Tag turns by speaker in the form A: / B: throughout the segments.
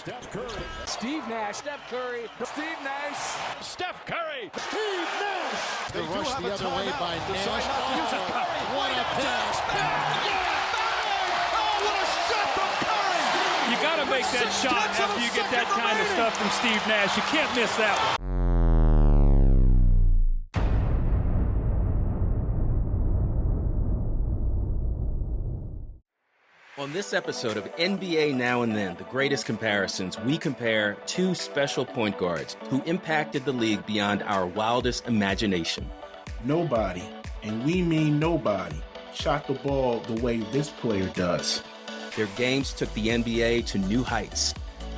A: Steph Curry.
B: Steve Nash. Steph Curry. Steve Nash.
A: Steph Curry.
C: Steve Nash.
D: The rush the other way by Nash.
A: What a pass. Oh, what a shot from Curry.
E: You got to make that shot after you get that kind of stuff from Steve Nash. You can't miss that one.
F: On this episode of NBA Now and Then, the greatest comparisons, we compare two special point guards who impacted the league beyond our wildest imagination.
C: Nobody, and we mean nobody, shot the ball the way this player does.
F: Their games took the NBA to new heights.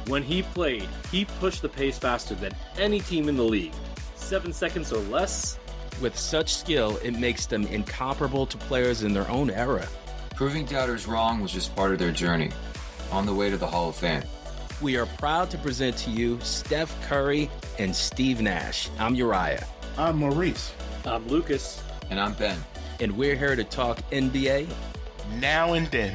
G: When he played, he pushed the pace faster than any team in the league. 7 seconds or less.
F: With such skill, it makes them incomparable to players in their own era.
H: Proving doubters wrong was just part of their journey on the way to the Hall of Fame.
F: We are proud to present to you Steph Curry and Steve Nash. I'm Uriah.
C: I'm Maurice.
G: I'm Lucas.
H: And I'm Ben.
F: And we're here to talk NBA
C: Now and Then.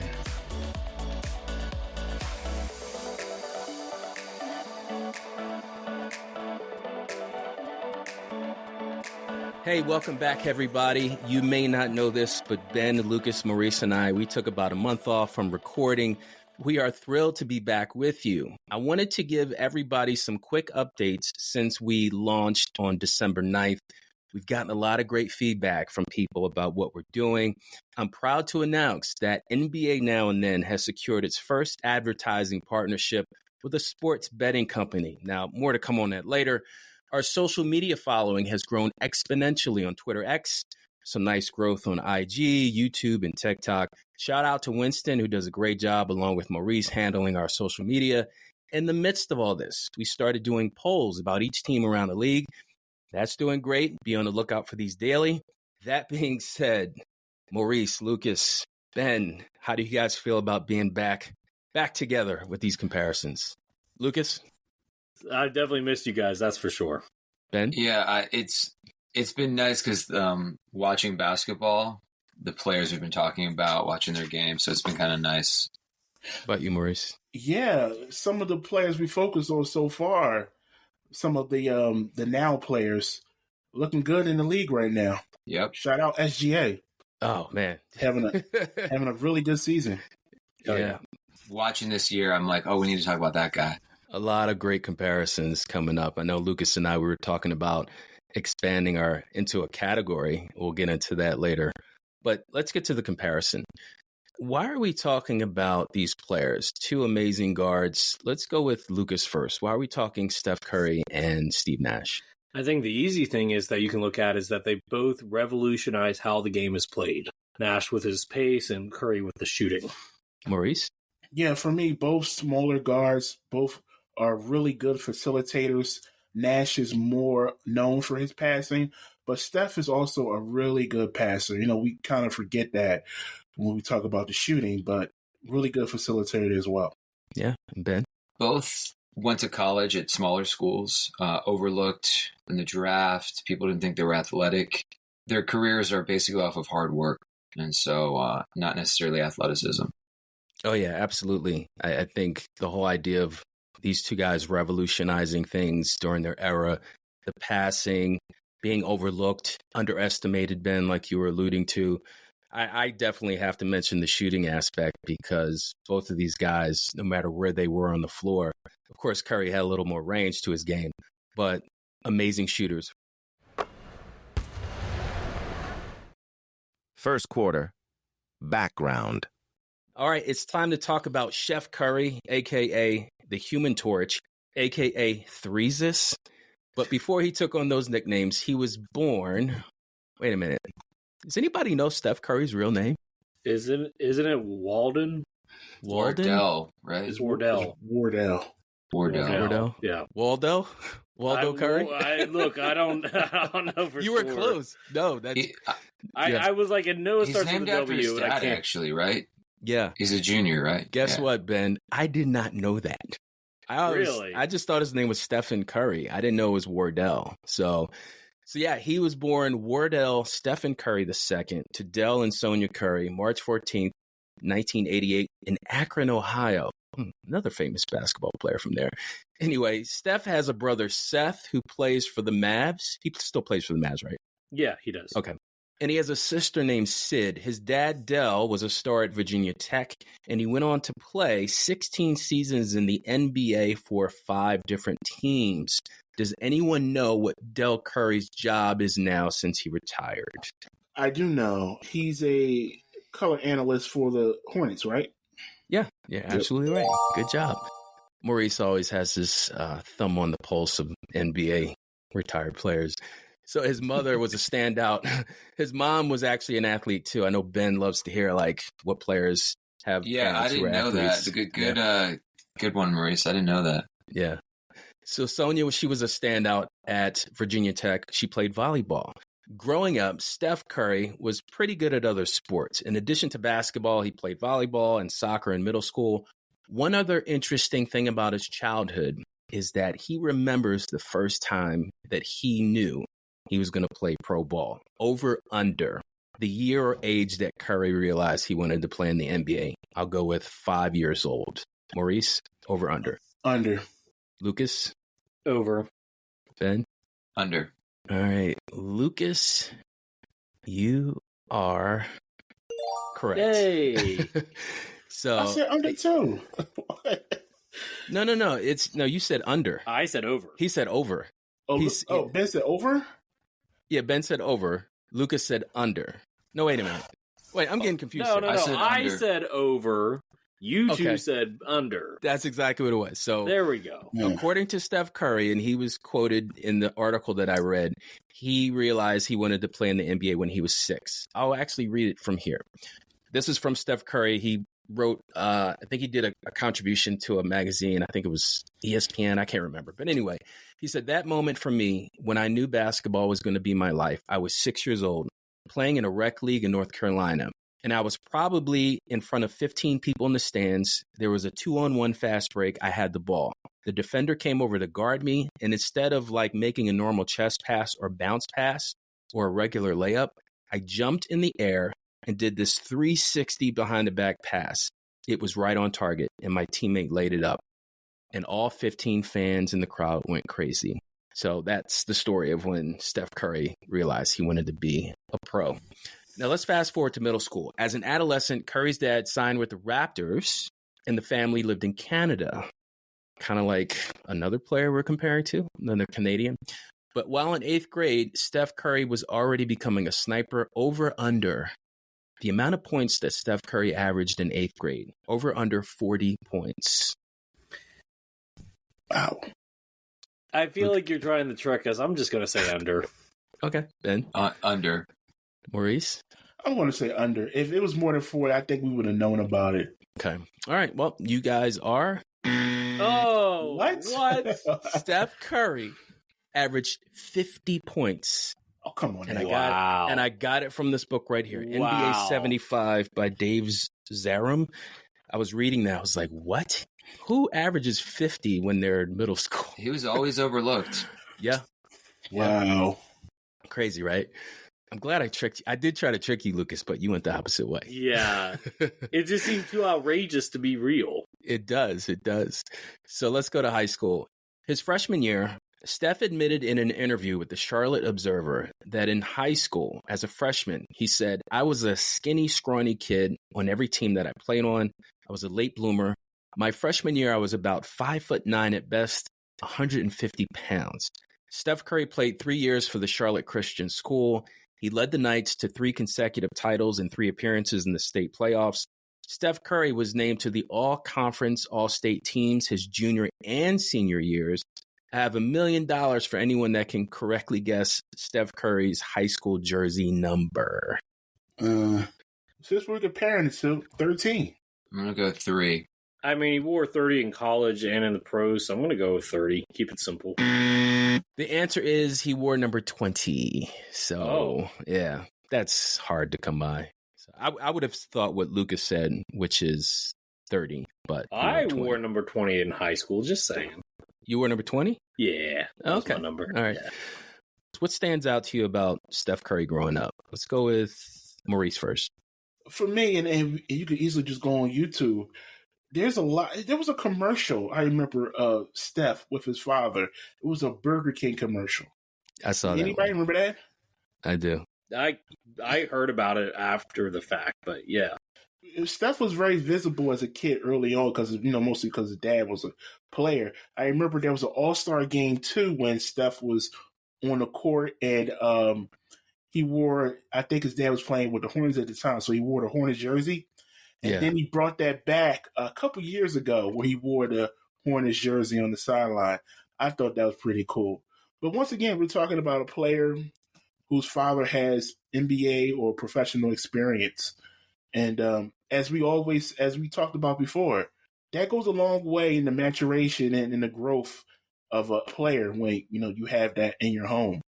F: Hey, welcome back, everybody. You may not know this, but Ben, Lucas, Maurice, and I, we took about a month off from recording. We are thrilled to be back with you. I wanted to give everybody some quick updates since we launched on December 9th. We've gotten a lot of great feedback from people about what we're doing. I'm proud to announce that NBA Now and Then has secured its first advertising partnership with a sports betting company. Now, more to come on that later. Our social media following has grown exponentially on Twitter X. Some nice growth on IG, YouTube, and TikTok. Shout out to Winston, who does a great job, along with Maurice, handling our social media. In the midst of all this, we started doing polls about each team around the league. That's doing great. Be on the lookout for these daily. That being said, Maurice, Lucas, Ben, how do you guys feel about being back together with these comparisons? Lucas?
G: I definitely missed you guys, that's for sure.
F: Ben?
H: Yeah, it's been nice because watching basketball, the players we've been talking about, watching their games, so it's been kind of nice.
F: How about you, Maurice?
C: Yeah, some of the players we focused on so far, some of the now players, looking good in the league right now.
H: Yep.
C: Shout out SGA.
F: Oh, man.
C: Having a really good season.
F: Yeah.
H: Watching this year, I'm like, oh, we need to talk about that guy.
F: A lot of great comparisons coming up. I know Lucas and I, we were talking about expanding into a category. We'll get into that later. But let's get to the comparison. Why are we talking about these players? Two amazing guards. Let's go with Lucas first. Why are we talking Steph Curry and Steve Nash?
G: I think the easy thing is that you can look at is that they both revolutionize how the game is played. Nash with his pace and Curry with the shooting.
F: Maurice?
C: Yeah, for me, both smaller guards, both are really good facilitators. Nash is more known for his passing, but Steph is also a really good passer. You know, we kind of forget that when we talk about the shooting, but really good facilitator as well.
F: Yeah, Ben?
H: Both went to college at smaller schools, overlooked in the draft. People didn't think they were athletic. Their careers are basically off of hard work, and so not necessarily athleticism.
F: Oh, yeah, absolutely. I think the whole idea of these two guys revolutionizing things during their era, the passing, being overlooked, underestimated, Ben, like you were alluding to. I definitely have to mention the shooting aspect because both of these guys, no matter where they were on the floor, of course, Curry had a little more range to his game, but amazing shooters.
I: First quarter, background.
F: All right, it's time to talk about Chef Curry, a.k.a. the Human Torch, a.k.a. Threesis. But before he took on those nicknames, he was born... Wait a minute. Does anybody know Steph Curry's real name?
G: Isn't it Walden?
H: Wardell, right?
G: It's Wardell.
H: Wardell.
G: Yeah.
F: Waldo Curry?
G: I don't know for sure.
F: You were close. No, that's...
G: I was like, no, it
H: He's
G: starts
H: named
G: with a
H: after
G: W.
H: his dad, actually, right?
F: Yeah.
H: He's a junior, right?
F: Guess
H: Yeah.
F: what, Ben? I did not know that.
G: Really?
F: I just thought his name was Stephen Curry. I didn't know it was Wardell. So yeah, he was born Wardell Stephen Curry II to Dell and Sonia Curry, March 14th, 1988, in Akron, Ohio. Another famous basketball player from there. Anyway, Steph has a brother, Seth, who plays for the Mavs. He still plays for the Mavs, right?
G: Yeah, he does.
F: Okay. And he has a sister named Sid. His dad, Dell, was a star at Virginia Tech, and he went on to play 16 seasons in the NBA for 5 different teams. Does anyone know what Dell Curry's job is now since he retired?
C: I do know. He's a color analyst for the Hornets, right?
F: Yeah, absolutely right. Good job. Maurice always has his thumb on the pulse of NBA retired players. So his mother was a standout. His mom was actually an athlete too. I know Ben loves to hear like what players have.
H: Yeah, I didn't know that. Good one, Maurice. I didn't know that.
F: Yeah. So Sonia, she was a standout at Virginia Tech. She played volleyball. Growing up, Steph Curry was pretty good at other sports. In addition to basketball, he played volleyball and soccer in middle school. One other interesting thing about his childhood is that he remembers the first time that he knew he was going to play pro ball. Over under the year or age that Curry realized he wanted to play in the NBA. I'll go with 5 years old. Maurice, over under.
C: Under.
F: Lucas?
G: Over.
F: Ben?
H: Under.
F: All right. Lucas, you are correct.
G: Yay.
F: So
C: I said under too.
F: No. You said under.
G: I said over.
F: He said over.
C: Ben said over?
F: Yeah, Ben said over. Lucas said under. No, wait a minute. Wait, I'm getting confused.
G: No.
H: I
G: said over. You two said under.
F: That's exactly what it was. So
G: there we go.
F: According to Steph Curry, and he was quoted in the article that I read, he realized he wanted to play in the NBA when he was 6. I'll actually read it from here. This is from Steph Curry. He wrote, I think he did a contribution to a magazine. I think it was ESPN. I can't remember. But anyway, he said, that moment for me, when I knew basketball was going to be my life, I was 6 years old, playing in a rec league in North Carolina. And I was probably in front of 15 people in the stands. There was a 2-on-1 fast break. I had the ball. The defender came over to guard me. And instead of like making a normal chest pass or bounce pass or a regular layup, I jumped in the air and did this 360 behind the back pass. It was right on target, and my teammate laid it up. And all 15 fans in the crowd went crazy. So that's the story of when Steph Curry realized he wanted to be a pro. Now let's fast forward to middle school. As an adolescent, Curry's dad signed with the Raptors, and the family lived in Canada. Kind of like another player we're comparing to, another Canadian. But while in 8th grade, Steph Curry was already becoming a sniper. Over under the amount of points that Steph Curry averaged in 8th grade. Over under 40 points.
C: Wow.
G: I feel like you're trying to trick us. I'm just going to say under.
F: Okay. Ben?
H: Under.
F: Maurice?
C: I want to say under. If it was more than 40, I think we would have known about it.
F: Okay. All right. Well, you guys are...
G: Oh, what?
F: Steph Curry averaged 50 points.
C: Oh, come on.
F: And I got it from this book right here.
G: Wow.
F: NBA 75 by Dave Zarum. I was reading that. I was like, what? Who averages 50 when they're in middle school?
H: He was always overlooked.
F: Yeah.
C: Wow.
F: Crazy, right? I'm glad I tricked you. I did try to trick you, Lucas, but you went the opposite way.
G: Yeah. It just seems too outrageous to be real.
F: It does. It does. So let's go to high school. His freshman year, Steph admitted in an interview with the Charlotte Observer that in high school, as a freshman, he said, I was a skinny, scrawny kid on every team that I played on. I was a late bloomer. My freshman year, I was about 5'9" at best, 150 pounds. Steph Curry played 3 years for the Charlotte Christian School. He led the Knights to 3 consecutive titles and 3 appearances in the state playoffs. Steph Curry was named to the all-conference, all-state teams his junior and senior years. I have $1 million for anyone that can correctly guess Steph Curry's high school jersey number.
C: Since we're comparing it to 13.
H: I'm going to go 3.
G: I mean, he wore 30 in college and in the pros, so I'm going to go with 30. Keep it simple.
F: The answer is he wore number 20. So, yeah, that's hard to come by. So I would have thought what Lucas said, which is 30. But
G: I wore number 20 in high school, just saying.
F: You wore number 20?
G: Yeah. That was my number.
F: All right.
G: Yeah.
F: What stands out to you about Steph Curry growing up? Let's go with Maurice first.
C: For me, and you could easily just go on YouTube, there's a lot. There was a commercial I remember. Steph with his father. It was a Burger King commercial.
F: I saw that.
C: Anybody remember that?
F: I do.
G: I heard about it after the fact, but yeah.
C: Steph was very visible as a kid early on because, mostly because his dad was a player. I remember there was an All-Star game too when Steph was on the court and he wore, I think his dad was playing with the Hornets at the time, so he wore the Hornets jersey. And then he brought that back a couple years ago where he wore the Hornets jersey on the sideline. I thought that was pretty cool. But once again, we're talking about a player whose father has NBA or professional experience. And as we talked about before, that goes a long way in the maturation and in the growth of a player when, you have that in your home.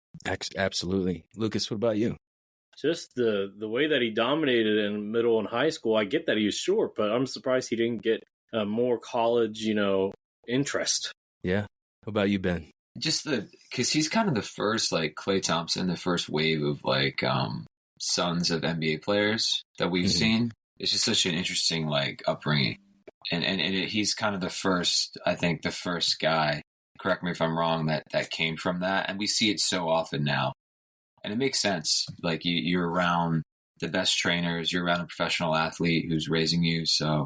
F: Absolutely. Lucas, what about you?
G: Just the way that he dominated in middle and high school. I get that he was short, but I'm surprised he didn't get more college, interest.
F: Yeah. What about you, Ben?
H: Just because he's kind of the first, like Klay Thompson, the first wave of like sons of NBA players that we've seen. It's just such an interesting like upbringing, and he's kind of the first guy. Correct me if I'm wrong. That came from that, and we see it so often now, and it makes sense. Like you're around the best trainers, you're around a professional athlete who's raising you. So,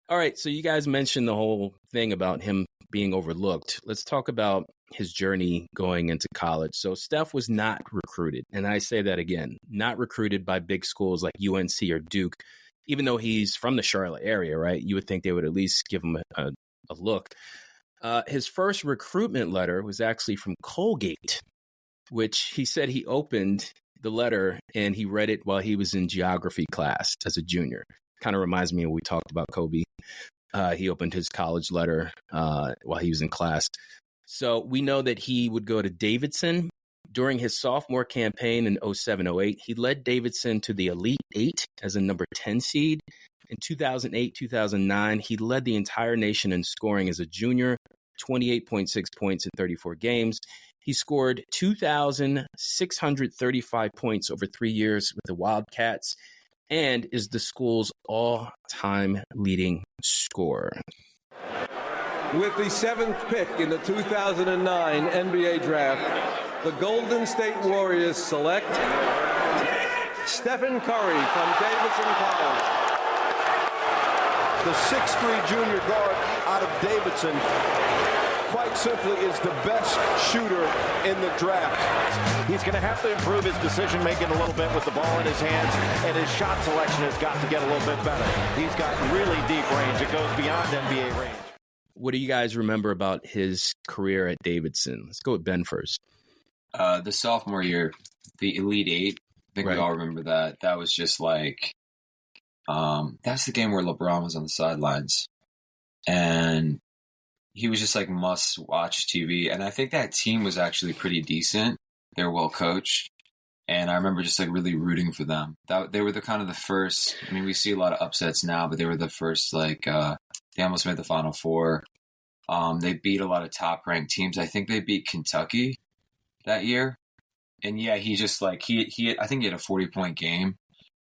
F: all right. So you guys mentioned the whole thing about him being overlooked. Let's talk about his journey going into college. So Steph was not recruited. And I say that again, not recruited by big schools like UNC or Duke, even though he's from the Charlotte area, right? You would think they would at least give him a look. His first recruitment letter was actually from Colgate, which he said he opened the letter and he read it while he was in geography class as a junior. Kind of reminds me of when we talked about Kobe. He opened his college letter while he was in class. So we know that he would go to Davidson during his sophomore campaign in 07-08. He led Davidson to the Elite Eight as a number 10 seed. In 2008-2009, he led the entire nation in scoring as a junior, 28.6 points in 34 games. He scored 2,635 points over 3 years with the Wildcats and is the school's all-time leading scorer.
B: With the 7th pick in the 2009 NBA Draft, the Golden State Warriors select Stephen Curry from Davidson College.
A: The 6'3" junior guard out of Davidson, quite simply, is the best shooter in the draft. He's going to have to improve his decision-making a little bit with the ball in his hands, and his shot selection has got to get a little bit better. He's got really deep range. It goes beyond NBA range.
F: What do you guys remember about his career at Davidson? Let's go with Ben first.
H: The sophomore year, the Elite Eight, I think we all remember that. That was just like, that's the game where LeBron was on the sidelines. And he was just like must-watch TV. And I think that team was actually pretty decent. They were well coached. And I remember just like really rooting for them. They were the kind of the first, I mean, we see a lot of upsets now, but they were the first, like, they almost made the Final Four. They beat a lot of top-ranked teams. I think they beat Kentucky that year. And yeah, he just like, I think he had a 40-point game.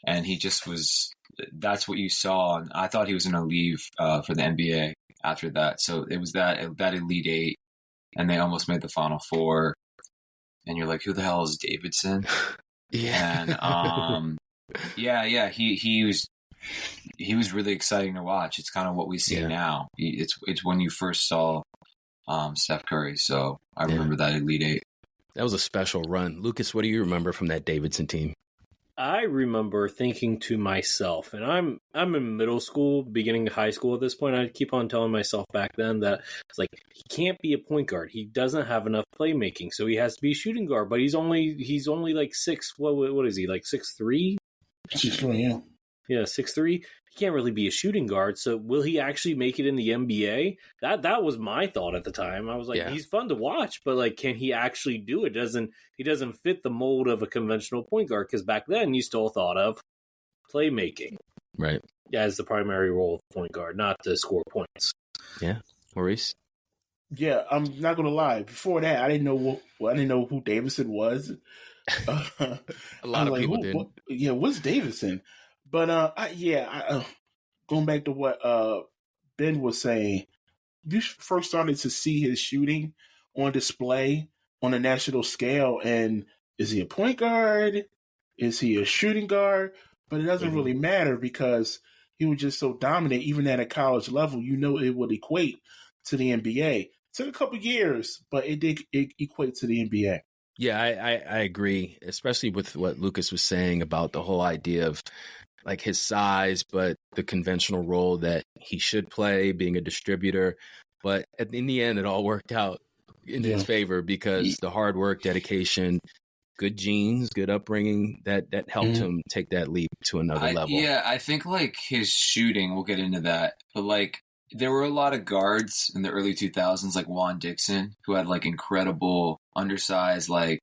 H: And he just was, that's what you saw. And I thought he was going to leave for the NBA after that. So it was that Elite Eight. And they almost made the Final Four. And you're like, who the hell is Davidson?
F: Yeah.
H: And he was really exciting to watch. It's kind of what we see now. It's when you first saw Steph Curry. So I remember that Elite Eight.
F: That was a special run. Lucas, what do you remember from that Davidson team?
G: I remember thinking to myself, and I'm in middle school, beginning of high school at this point. I keep on telling myself back then that it's like, he can't be a point guard. He doesn't have enough playmaking, so he has to be a shooting guard. But he's only like 6. What is he, like 6'3"?
C: 6'3", yeah.
G: Yeah, 6'3". He can't really be a shooting guard. So will he actually make it in the NBA? That was my thought at the time. I was like, he's fun to watch, but like, can he actually do it? He doesn't fit the mold of a conventional point guard, because back then you still thought of playmaking,
F: right,
G: as the primary role of point guard, not to score points.
F: Yeah, Maurice.
C: Yeah, I'm not gonna lie. Before that, I didn't know who Davidson was.
F: A lot of people didn't.
C: What's Davidson? But going back to what Ben was saying, you first started to see his shooting on display on a national scale, and is he a point guard? Is he a shooting guard? But it doesn't really matter because he was just so dominant, even at a college level. It would equate to the NBA. It took a couple years, but it did equate to the NBA.
F: Yeah, I agree, especially with what Lucas was saying about the whole idea of like his size, but the conventional role that he should play, being a distributor. But in the end, it all worked out in his favor because the hard work, dedication, good genes, good upbringing, that helped him take that leap to another level.
H: Yeah, I think like his shooting, we'll get into that, but like there were a lot of guards in the early 2000s, like Juan Dixon, who had like incredible undersized, like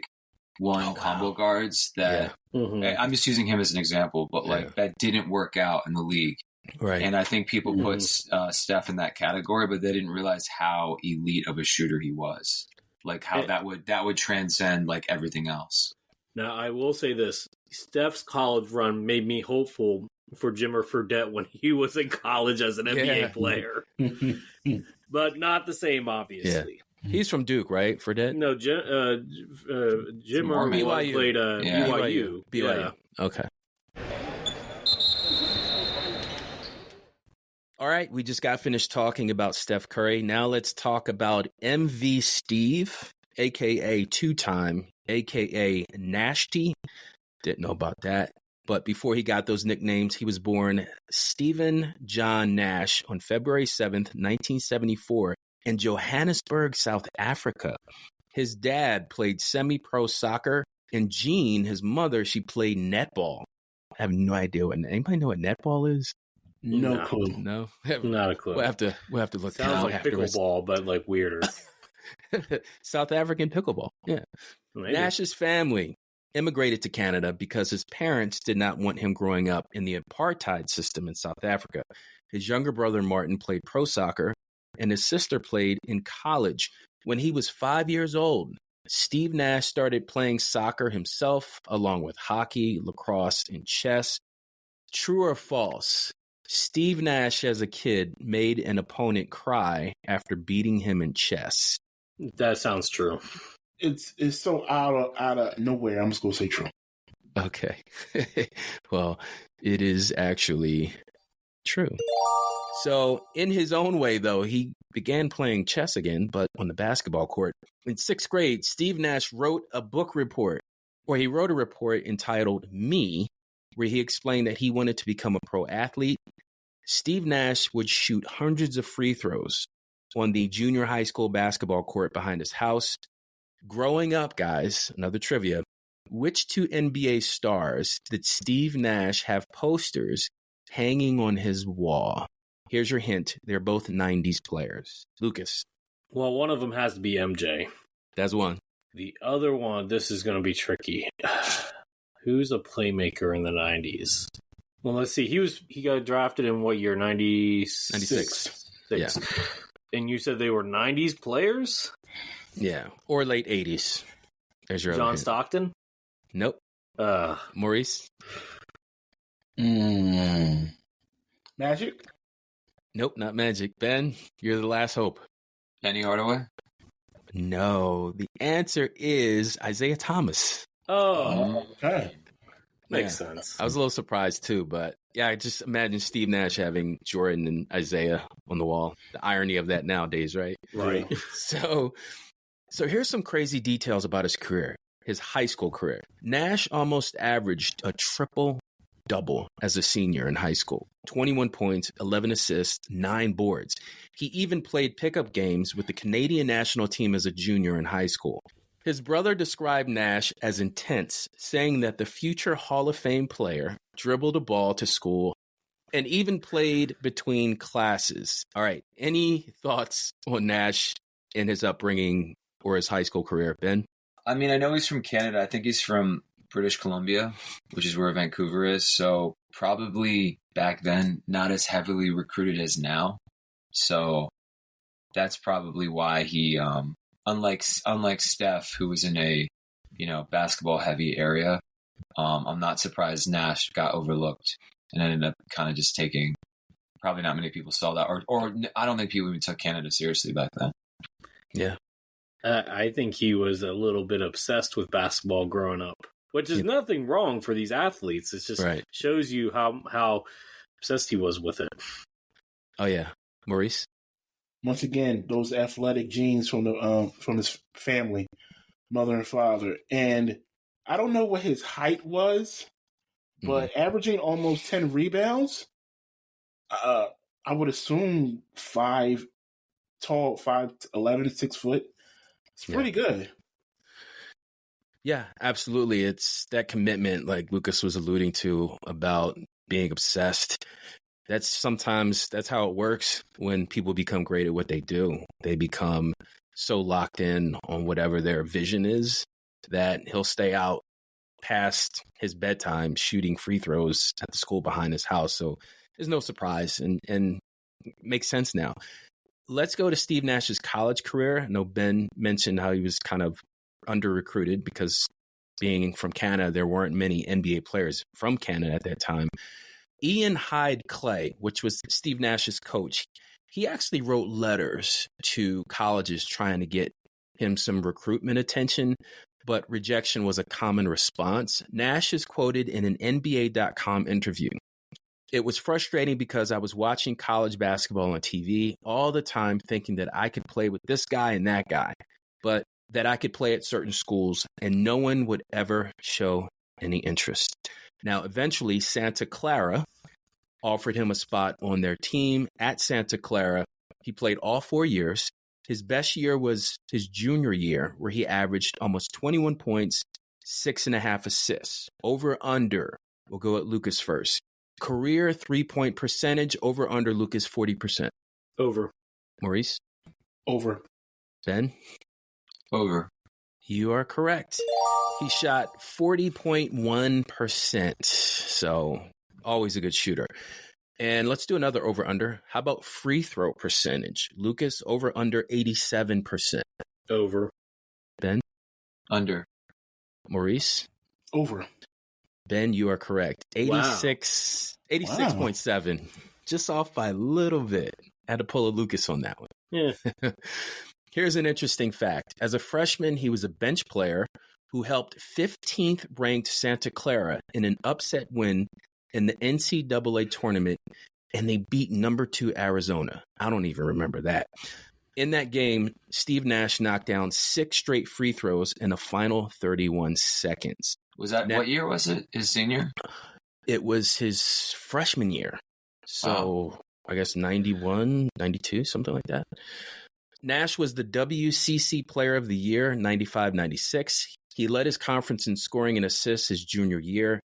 H: combo guards that I'm just using him as an example, but like that didn't work out in the league.
F: Right.
H: And I think people put Steph in that category, but they didn't realize how elite of a shooter he was. Like how that would transcend like everything else.
G: Now, I will say this. Steph's college run made me hopeful for Jimmer Fredette when he was in college as an NBA player. But not the same, obviously.
F: Yeah. He's from Duke, right? Fredette?
G: No, Jimmer played BYU.
F: BYU. Yeah. Okay. All right, we just got finished talking about Steph Curry. Now let's talk about MV Steve, a.k.a. two-time, a.k.a. Nashty. Didn't know about that. But before he got those nicknames, he was born Stephen John Nash on February 7th, 1974, in Johannesburg, South Africa. His dad played semi-pro soccer, and Jean, his mother, she played netball. I have no idea anybody know what netball is?
C: No clue.
G: No, not a clue.
F: We'll have to look.
G: Sounds like
F: afterwards.
G: Pickleball, but like weirder.
F: South African pickleball. Yeah. Maybe. Nash's family immigrated to Canada because his parents did not want him growing up in the apartheid system in South Africa. His younger brother Martin played pro soccer, and his sister played in college. When he was 5 years old, Steve Nash started playing soccer himself, along with hockey, lacrosse, and chess. True or false? Steve Nash, as a kid, made an opponent cry after beating him in chess.
G: That sounds true.
C: It's so out of nowhere. I'm just gonna say true.
F: Okay. Well, it is actually true. So, in his own way, though, he began playing chess again, but on the basketball court. In 6th grade, Steve Nash wrote a report entitled Me, where he explained that he wanted to become a pro athlete. Steve Nash would shoot hundreds of free throws on the junior high school basketball court behind his house. Growing up, guys, another trivia, which two NBA stars did Steve Nash have posters hanging on his wall? Here's your hint. They're both 90s players. Lucas.
G: Well, one of them has to be MJ.
F: That's one.
G: The other one, this is going to be tricky. Who's a playmaker in the 90s? Well, let's see. He got drafted in what year? 96.
F: Yeah.
G: And you said they were 90s players?
F: Yeah. Or late 80s. There's your
G: John Stockton?
F: Nope. Maurice?
C: Magic?
F: Nope, not Magic. Ben, you're the last hope.
H: Penny Hardaway?
F: No. The answer is Isaiah Thomas.
G: Oh.
C: Okay.
G: Makes sense.
F: I was a little surprised too, but yeah, I just imagine Steve Nash having Jordan and Isaiah on the wall. The irony of that nowadays, right?
G: Right.
F: So here's some crazy details about his career, his high school career. Nash almost averaged a triple-double as a senior in high school. 21 points, 11 assists, 9 boards. He even played pickup games with the Canadian national team as a junior in high school. His brother described Nash as intense, saying that the future Hall of Fame player dribbled a ball to school and even played between classes. All right. Any thoughts on Nash in his upbringing or his high school career, Ben?
H: I mean, I know he's from Canada. I think he's from British Columbia, which is where Vancouver is. So probably back then, not as heavily recruited as now. So that's probably why he, unlike Steph, who was in a, basketball heavy area, I'm not surprised Nash got overlooked and ended up kind of just taking probably not many people saw that, or I don't think people even took Canada seriously back then.
F: Yeah.
G: I think he was a little bit obsessed with basketball growing up, which is nothing wrong for these athletes. It just shows you how obsessed he was with it.
F: Oh, yeah. Maurice?
C: Once again, those athletic genes from his family, mother and father. And I don't know what his height was, but averaging almost 10 rebounds, I would assume 5'11", 6 foot. It's pretty good.
F: Yeah, absolutely. It's that commitment, like Lucas was alluding to, about being obsessed. That's how it works when people become great at what they do. They become so locked in on whatever their vision is that he'll stay out past his bedtime shooting free throws at the school behind his house. So there's no surprise and makes sense now. Let's go to Steve Nash's college career. I know Ben mentioned how he was kind of under-recruited because being from Canada, there weren't many NBA players from Canada at that time. Ian Hyde Clay, which was Steve Nash's coach, he actually wrote letters to colleges trying to get him some recruitment attention, but rejection was a common response. Nash is quoted in an NBA.com interview. It was frustrating because I was watching college basketball on TV all the time thinking that I could play with this guy and that guy, but that I could play at certain schools and no one would ever show any interest. Now, eventually, Santa Clara offered him a spot on their team at Santa Clara. He played all 4 years. His best year was his junior year, where he averaged almost 21 points, 6.5 assists. Over under, we'll go at Lucas first. Career 3-point percentage, over under Lucas 40%.
G: Over.
F: Maurice?
C: Over.
F: Ben?
H: Over.
F: You are correct. He shot 40.1%. So always a good shooter. And let's do another over under. How about free throw percentage? Lucas, over under 87%.
G: Over.
F: Ben?
H: Under.
F: Maurice?
C: Over.
F: Ben, you are correct. 86.7. Just off by a little bit. Had to pull a Lucas on that one.
G: Yeah.
F: Here's an interesting fact. As a freshman, he was a bench player who helped 15th ranked Santa Clara in an upset win in the NCAA tournament, and they beat number 2 Arizona. I don't even remember that. In that game, Steve Nash knocked down 6 straight free throws in the final 31 seconds.
H: Was that, what year was it? His senior?
F: It was his freshman year. So I guess 91, 92, something like that. Nash was the WCC Player of the Year, 95-96. He led his conference in scoring and assists his junior year,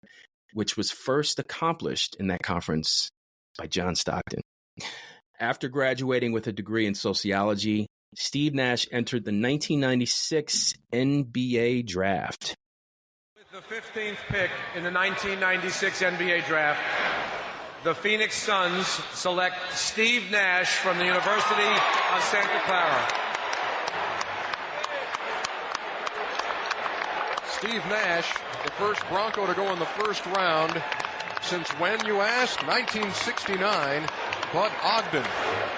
F: which was first accomplished in that conference by John Stockton. After graduating with a degree in sociology, Steve Nash entered the 1996 NBA draft.
B: With the 15th pick in the 1996 NBA draft, the Phoenix Suns select Steve Nash from the University of Santa Clara.
D: Steve Nash, the first Bronco to go in the first round. Since when, you ask? 1969. Bud Ogden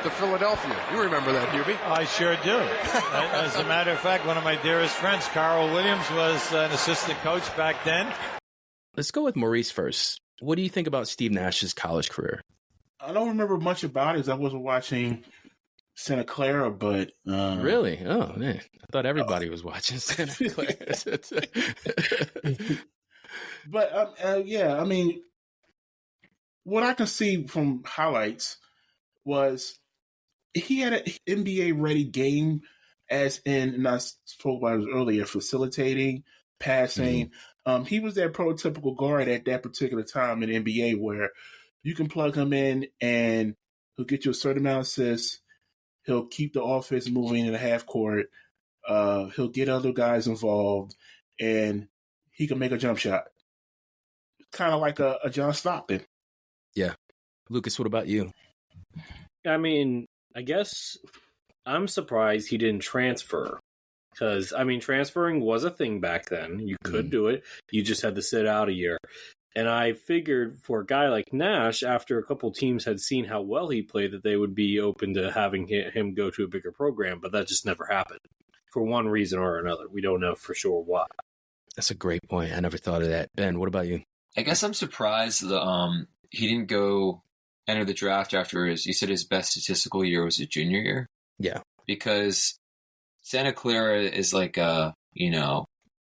D: to Philadelphia. You remember that, Hubie?
J: I sure do. As a matter of fact, one of my dearest friends, Carl Williams, was an assistant coach back then.
F: Let's go with Maurice first. What do you think about Steve Nash's college career?
C: I don't remember much about it. I wasn't watching Santa Clara, but
F: really? Oh man, I thought everybody was watching Santa Clara.
C: But yeah, I mean, what I can see from highlights was he had an NBA ready game, as in, and I spoke about it earlier, facilitating, passing. He was that prototypical guard at that particular time in the NBA where you can plug him in and he'll get you a certain amount of assists. He'll keep the offense moving in the half court. He'll get other guys involved, and he can make a jump shot. Kind of like a John Stockton.
F: Yeah. Lucas, what about you?
G: I mean, I guess I'm surprised he didn't transfer. Because, I mean, transferring was a thing back then. You could do it. You just had to sit out a year. And I figured for a guy like Nash, after a couple teams had seen how well he played, that they would be open to having him go to a bigger program, but that just never happened for one reason or another. We don't know for sure why.
F: That's a great point. I never thought of that. Ben, what about you?
H: I guess I'm surprised he didn't go enter the draft after you said his best statistical year was his junior year.
F: Yeah.
H: Because Santa Clara is like a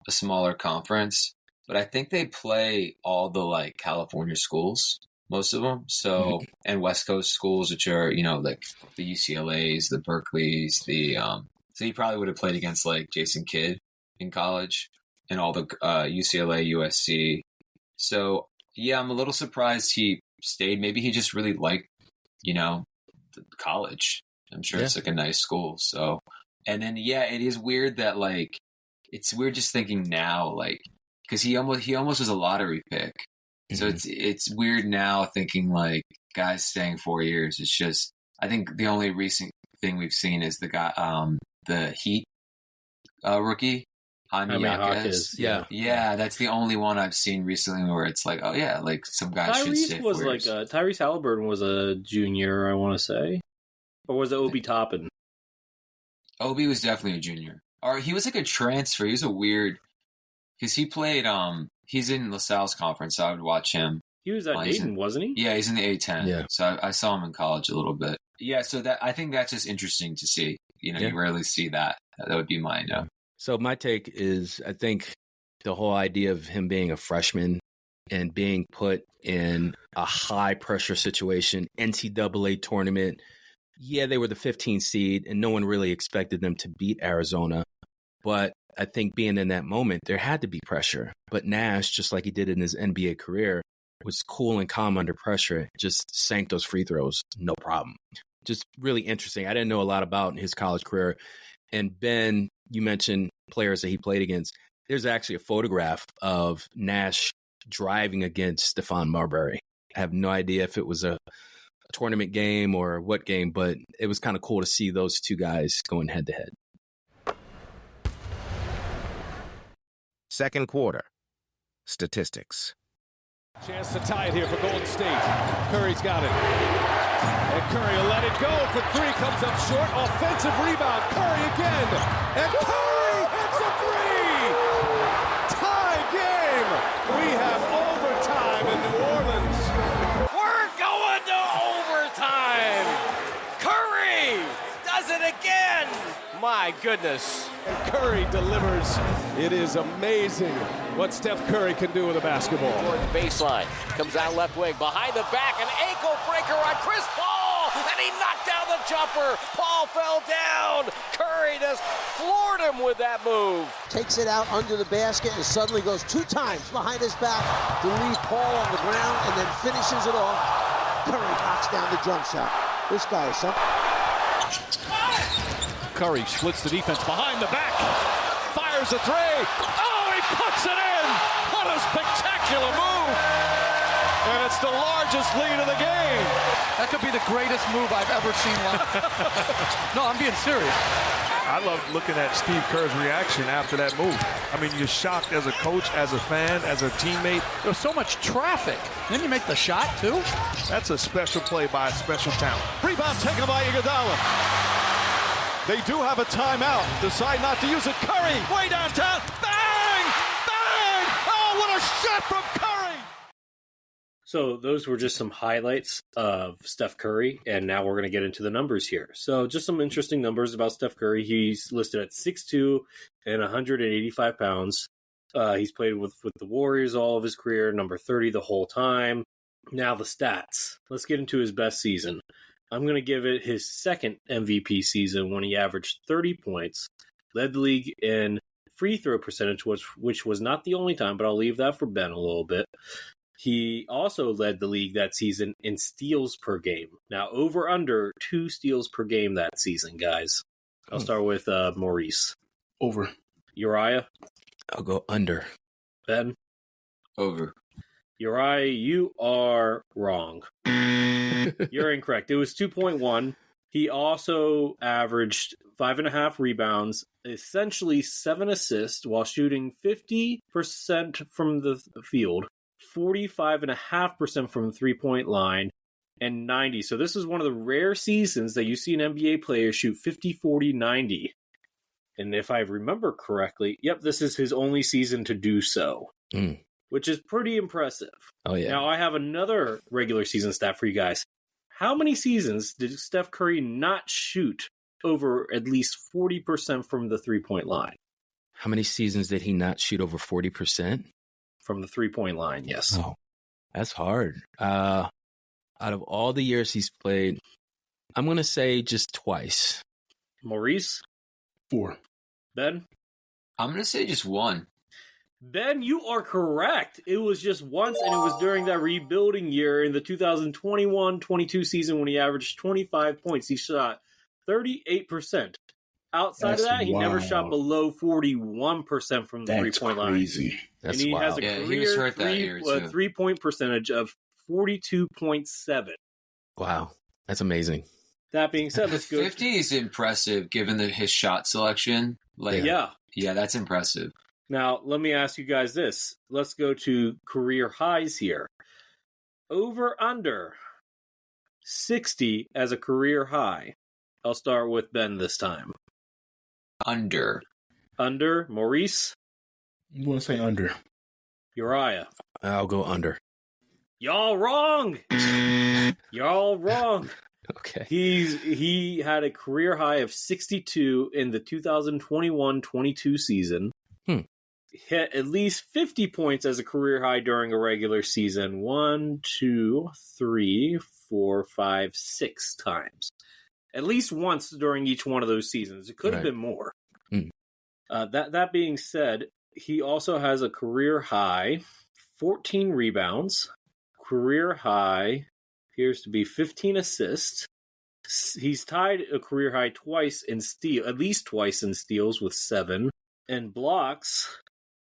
H: smaller conference, but I think they play all the like California schools, most of them. So, and West Coast schools, which are, like the UCLAs, the Berkeleys, so he probably would have played against like Jason Kidd in college and all the UCLA, USC. So yeah, I'm a little surprised he stayed. Maybe he just really liked, the college. I'm sure it's like a nice school. So, and then, yeah, it is weird that like, it's weird just thinking now, like, cause he almost was a lottery pick. So it's weird now thinking like guys staying 4 years. It's just, I think the only recent thing we've seen is the guy, the Heat rookie, Jaime Jaquez. Yeah, that's the only one I've seen recently where it's like, oh yeah, like some guys should stay 4 years.
G: Tyrese Halliburton was a junior, I want to say, or was it Obi Toppin?
H: Obi was definitely a junior, or he was like a transfer. He was a weird because he played. He's in LaSalle's conference, so I would watch him.
G: He was at Dayton, wasn't he?
H: Yeah, he's in the A10. Yeah, so I saw him in college a little bit. Yeah, so I think that's just interesting to see. You rarely see that. That would be mine.
F: So my take is, I think the whole idea of him being a freshman and being put in a high pressure situation, NCAA tournament. Yeah, they were the 15th seed and no one really expected them to beat Arizona. But I think being in that moment, there had to be pressure. But Nash, just like he did in his NBA career, was cool and calm under pressure, just sank those free throws, no problem. Just really interesting. I didn't know a lot about his college career. And Ben, you mentioned players that he played against. There's actually a photograph of Nash driving against Stephon Marbury. I have no idea if it was a tournament game or what game, but it was kind of cool to see those two guys going head to head.
I: Second quarter. Statistics.
K: Chance to tie it here for Golden State. Curry's got it. And Curry will let it go for three. Comes up short. Offensive rebound. Curry again. And Curry hits a three. Tie game. We have overtime in New Orleans.
L: We're going to overtime. Curry does it again. My goodness.
K: And Curry delivers. It is amazing what Steph Curry can do with a basketball.
L: Toward the baseline. Comes out left wing. Behind the back. An ankle breaker on Chris Paul. And he knocked down the jumper. Paul fell down. Curry just floored him with that move.
M: Takes it out under the basket and suddenly goes 2 times behind his back to leave Paul on the ground and then finishes it off. Curry knocks down the jump shot. This guy is something.
K: Curry splits the defense behind the back. Fires a three. Oh, he puts it in. What a spectacular move. And it's the largest lead of the game.
N: That could be the greatest move I've ever seen live. No, I'm being serious.
O: I love looking at Steve Kerr's reaction after that move. I mean, you're shocked as a coach, as a fan, as a teammate.
N: There's so much traffic. Then you make the shot, too?
O: That's a special play by a special talent.
K: Rebound taken by Iguodala. They do have a timeout. Decide not to use it. Curry, way downtown. Bang! Bang! Oh, what a shot from Curry!
G: So those were just some highlights of Steph Curry, and now we're going to get into the numbers here. So just some interesting numbers about Steph Curry. He's listed at 6'2" and 185 pounds. He's played with the Warriors all of his career, number 30 the whole time. Now the stats. Let's get into his best season. I'm going to give it his second MVP season when he averaged 30 points, led the league in free throw percentage, which was not the only time, but I'll leave that for Ben a little bit. He also led the league that season in steals per game. Now, over under 2 steals per game that season, guys. I'll start with Maurice.
C: Over.
G: Uriah?
F: I'll go under.
G: Ben?
H: Over.
G: Uriah, you are wrong. You're incorrect. It was 2.1. He also averaged 5.5 rebounds, essentially 7 assists while shooting 50% from the field, 45.5% from the three-point line, and 90. So this is one of the rare seasons that you see an NBA player shoot 50, 40, 90. And if I remember correctly, yep, this is his only season to do so, which is pretty impressive.
F: Oh, yeah.
G: Now, I have another regular season stat for you guys. How many seasons did Steph Curry not shoot over at least 40% from the three-point line?
F: How many seasons did he not shoot over 40%?
G: From the three-point line, yes.
F: Oh, that's hard. Out of all the years he's played, I'm going to say just twice.
G: Maurice?
C: 4.
G: Ben?
H: I'm going to say just 1.
G: Ben, you are correct. It was just once, and it was during that rebuilding year in the 2021-22 season when he averaged 25 points. He shot 38%. Outside of that, he never shot below 41% from the three-point line.
C: Crazy.
G: And he has a career three-point percentage of 42.7.
F: Wow. That's amazing.
G: That being said, let's go.
H: 50 is impressive given his shot selection. Yeah, that's impressive.
G: Now, let me ask you guys this. Let's go to career highs here. Over under 60 as a career high. I'll start with Ben this time.
H: Under.
G: Under. Maurice?
C: I'm going to say under.
G: Uriah?
F: I'll go under.
G: Y'all wrong! Y'all wrong.
F: Okay.
G: He had a career high of 62 in the 2021-22 season. Hit at least 50 points as a career high during a regular season. 1, 2, 3, 4, 5, 6 times. At least once during each one of those seasons. It could have been more. That being said, he also has a career high 14 rebounds. Career high appears to be 15 assists. He's tied a career high at least twice in steals with 7. And blocks,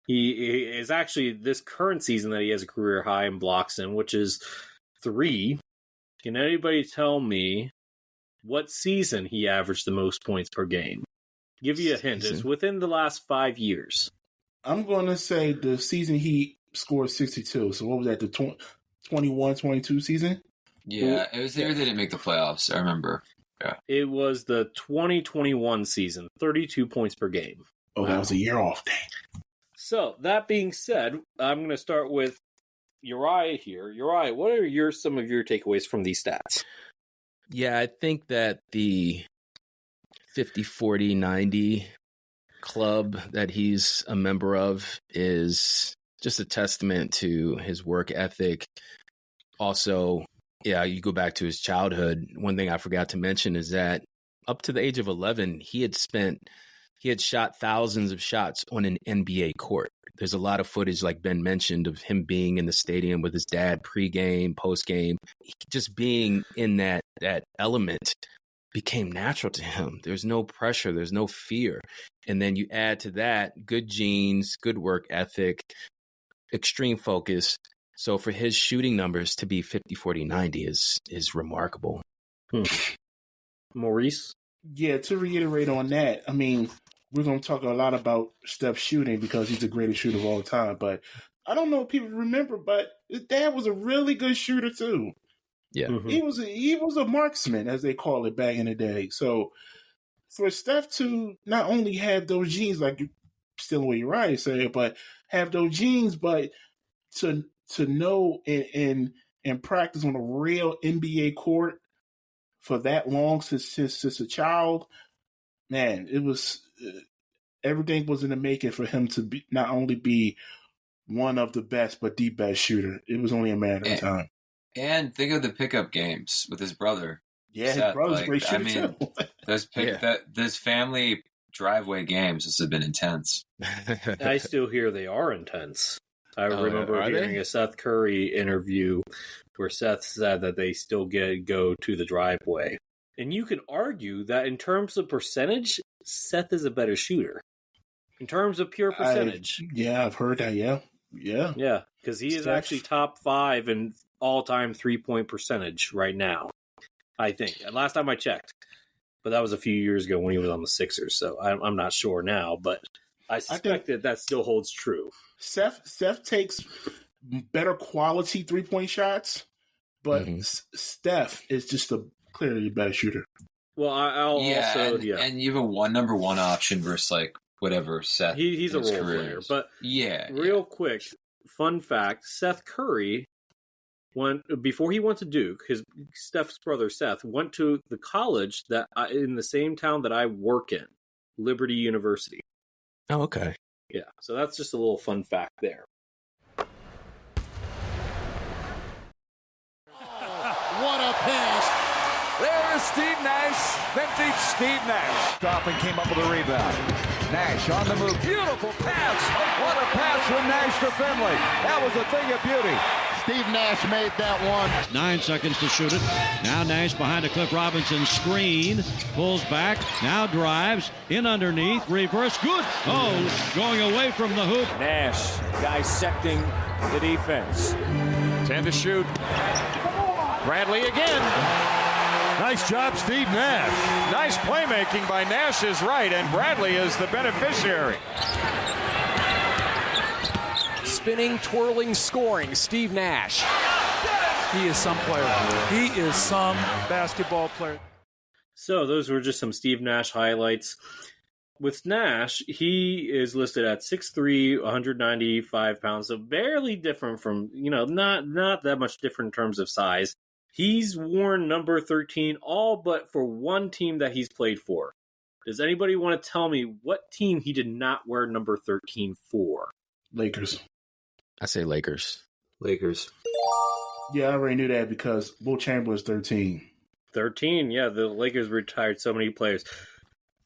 G: he is actually this current season that he has a career high in blocks in, which is 3. Can anybody tell me what season he averaged the most points per game? Give you a hint. It's within the last 5 years.
C: I'm going to say the season he scored 62. So what was that, the 21-22 season?
H: Yeah, it was the year they didn't make the playoffs. I remember. Yeah,
G: it was the 2021 season, 32 points per game.
C: Oh, that was a year off. Dang.
G: So, that being said, I'm going to start with Uriah here. Uriah, what are some of your takeaways from these stats?
F: Yeah, I think that the 50, 40, 90 club that he's a member of is just a testament to his work ethic. Also, you go back to his childhood. One thing I forgot to mention is that up to the age of 11, he had shot thousands of shots on an NBA court. There's a lot of footage, like Ben mentioned, of him being in the stadium with his dad pregame, postgame. Just being in that element became natural to him. There's no pressure. There's no fear. And then you add to that good genes, good work ethic, extreme focus. So for his shooting numbers to be 50, 40, 90 is remarkable.
G: Maurice?
C: Yeah, to reiterate on that, I mean, we're going to talk a lot about Steph shooting because he's the greatest shooter of all time. But I don't know if people remember, but his dad was a really good shooter too.
F: Yeah,
C: he was a marksman, as they call it back in the day. So for Steph to not only have those genes, like you still what Uriah said, but have those genes, but to know and practice on a real NBA court for that long since a child, man, it was everything was in the making for him to be not only be one of the best, but the best shooter. It was only a matter of time.
H: And think of the pickup games with his brother.
C: Yeah, his brother's a great shooter too.
H: Those family driveway games, this has been intense.
G: I still hear they are intense. I remember hearing a Seth Curry interview where Seth said that they still go to the driveway. And you can argue that in terms of percentage, Seth is a better shooter. In terms of pure percentage.
C: I've heard that, yeah.
G: Yeah, because he is actually top 5 in all-time three-point percentage right now, I think. Last time I checked. But that was a few years ago when he was on the Sixers, so I'm not sure now, but I suspect that still holds true.
C: Seth takes better quality 3-point shots, but Steph is just a clearly better shooter.
G: Well, I'll also
H: and you have a number one option versus like whatever Seth.
G: He's a role player, but real quick, fun fact: Seth Curry before he went to Duke. Steph's brother Seth went to the college that in the same town that I work in, Liberty University.
F: Oh, okay.
G: Yeah, so that's just a little fun fact there.
K: What a pass. There is Steve Nash. Vintage Steve Nash. Stop and came up with a rebound. Nash on the move. Beautiful pass. What a pass from Nash to Finley. That was a thing of beauty.
P: Steve Nash made that one. 9 seconds to shoot it. Now Nash behind a Cliff Robinson screen. Pulls back. Now drives. In underneath. Reverse. Good. Oh, going away from the hoop.
K: Nash dissecting the defense. 10 to shoot. Bradley again. Nice job, Steve Nash. Nice playmaking by Nash is right, and Bradley is the beneficiary. Spinning, twirling, scoring, Steve Nash.
E: He is some player. He is some basketball player.
G: So those were just some Steve Nash highlights. With Nash, he is listed at 6'3", 195 pounds, so barely different from, not that much different in terms of size. He's worn number 13 all but for one team that he's played for. Does anybody want to tell me what team he did not wear number 13 for?
C: Lakers.
F: I say Lakers.
H: Lakers.
C: Yeah, I already knew that because Will Chamberlain's 13.
G: 13, yeah, the Lakers retired so many players.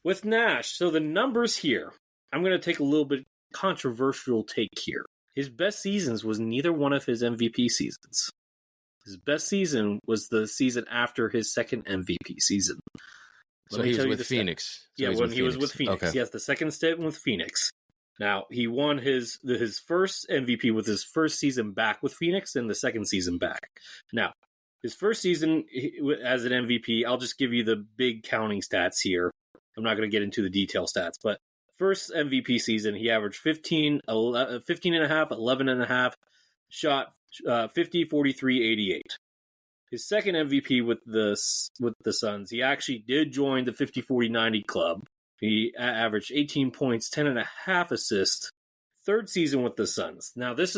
G: With Nash, so the numbers here, I'm going to take a little bit controversial take here. His best seasons was neither one of his MVP seasons. His best season was the season after his second MVP season.
F: So he was with Phoenix.
G: Yeah, when he was with Phoenix. Okay. Yes, the second stint with Phoenix. Now, he won his first MVP with his first season back with Phoenix and the second season back. Now, his first season as an MVP, I'll just give you the big counting stats here. I'm not going to get into the detail stats, but first MVP season, he averaged 15 and a half, 11 and a half, shot 50, 43, 88. His second MVP with the Suns, he actually did join the 50, 40, 90 club. He averaged 18 points, 10 and a half assists. Third season with the Suns. Now, this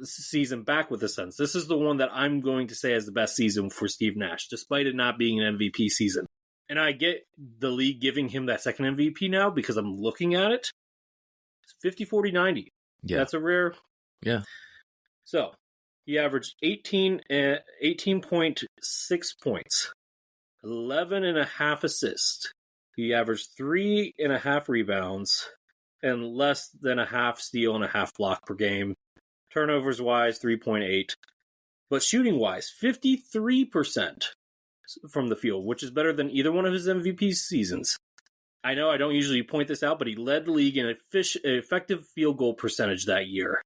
G: season back with the Suns. This is the one that I'm going to say is the best season for Steve Nash, despite it not being an MVP season. And I get the league giving him that second MVP now because I'm looking at it. It's 50, 40, 90.
F: Yeah.
G: That's a rare.
F: Yeah.
G: So, he averaged 18.6 points, 11 and a half assists. He averaged 3.5 rebounds and less than a half steal and a half block per game. Turnovers wise, 3.8. But shooting wise, 53% from the field, which is better than either one of his MVP seasons. I know I don't usually point this out, but he led the league in effective field goal percentage that year,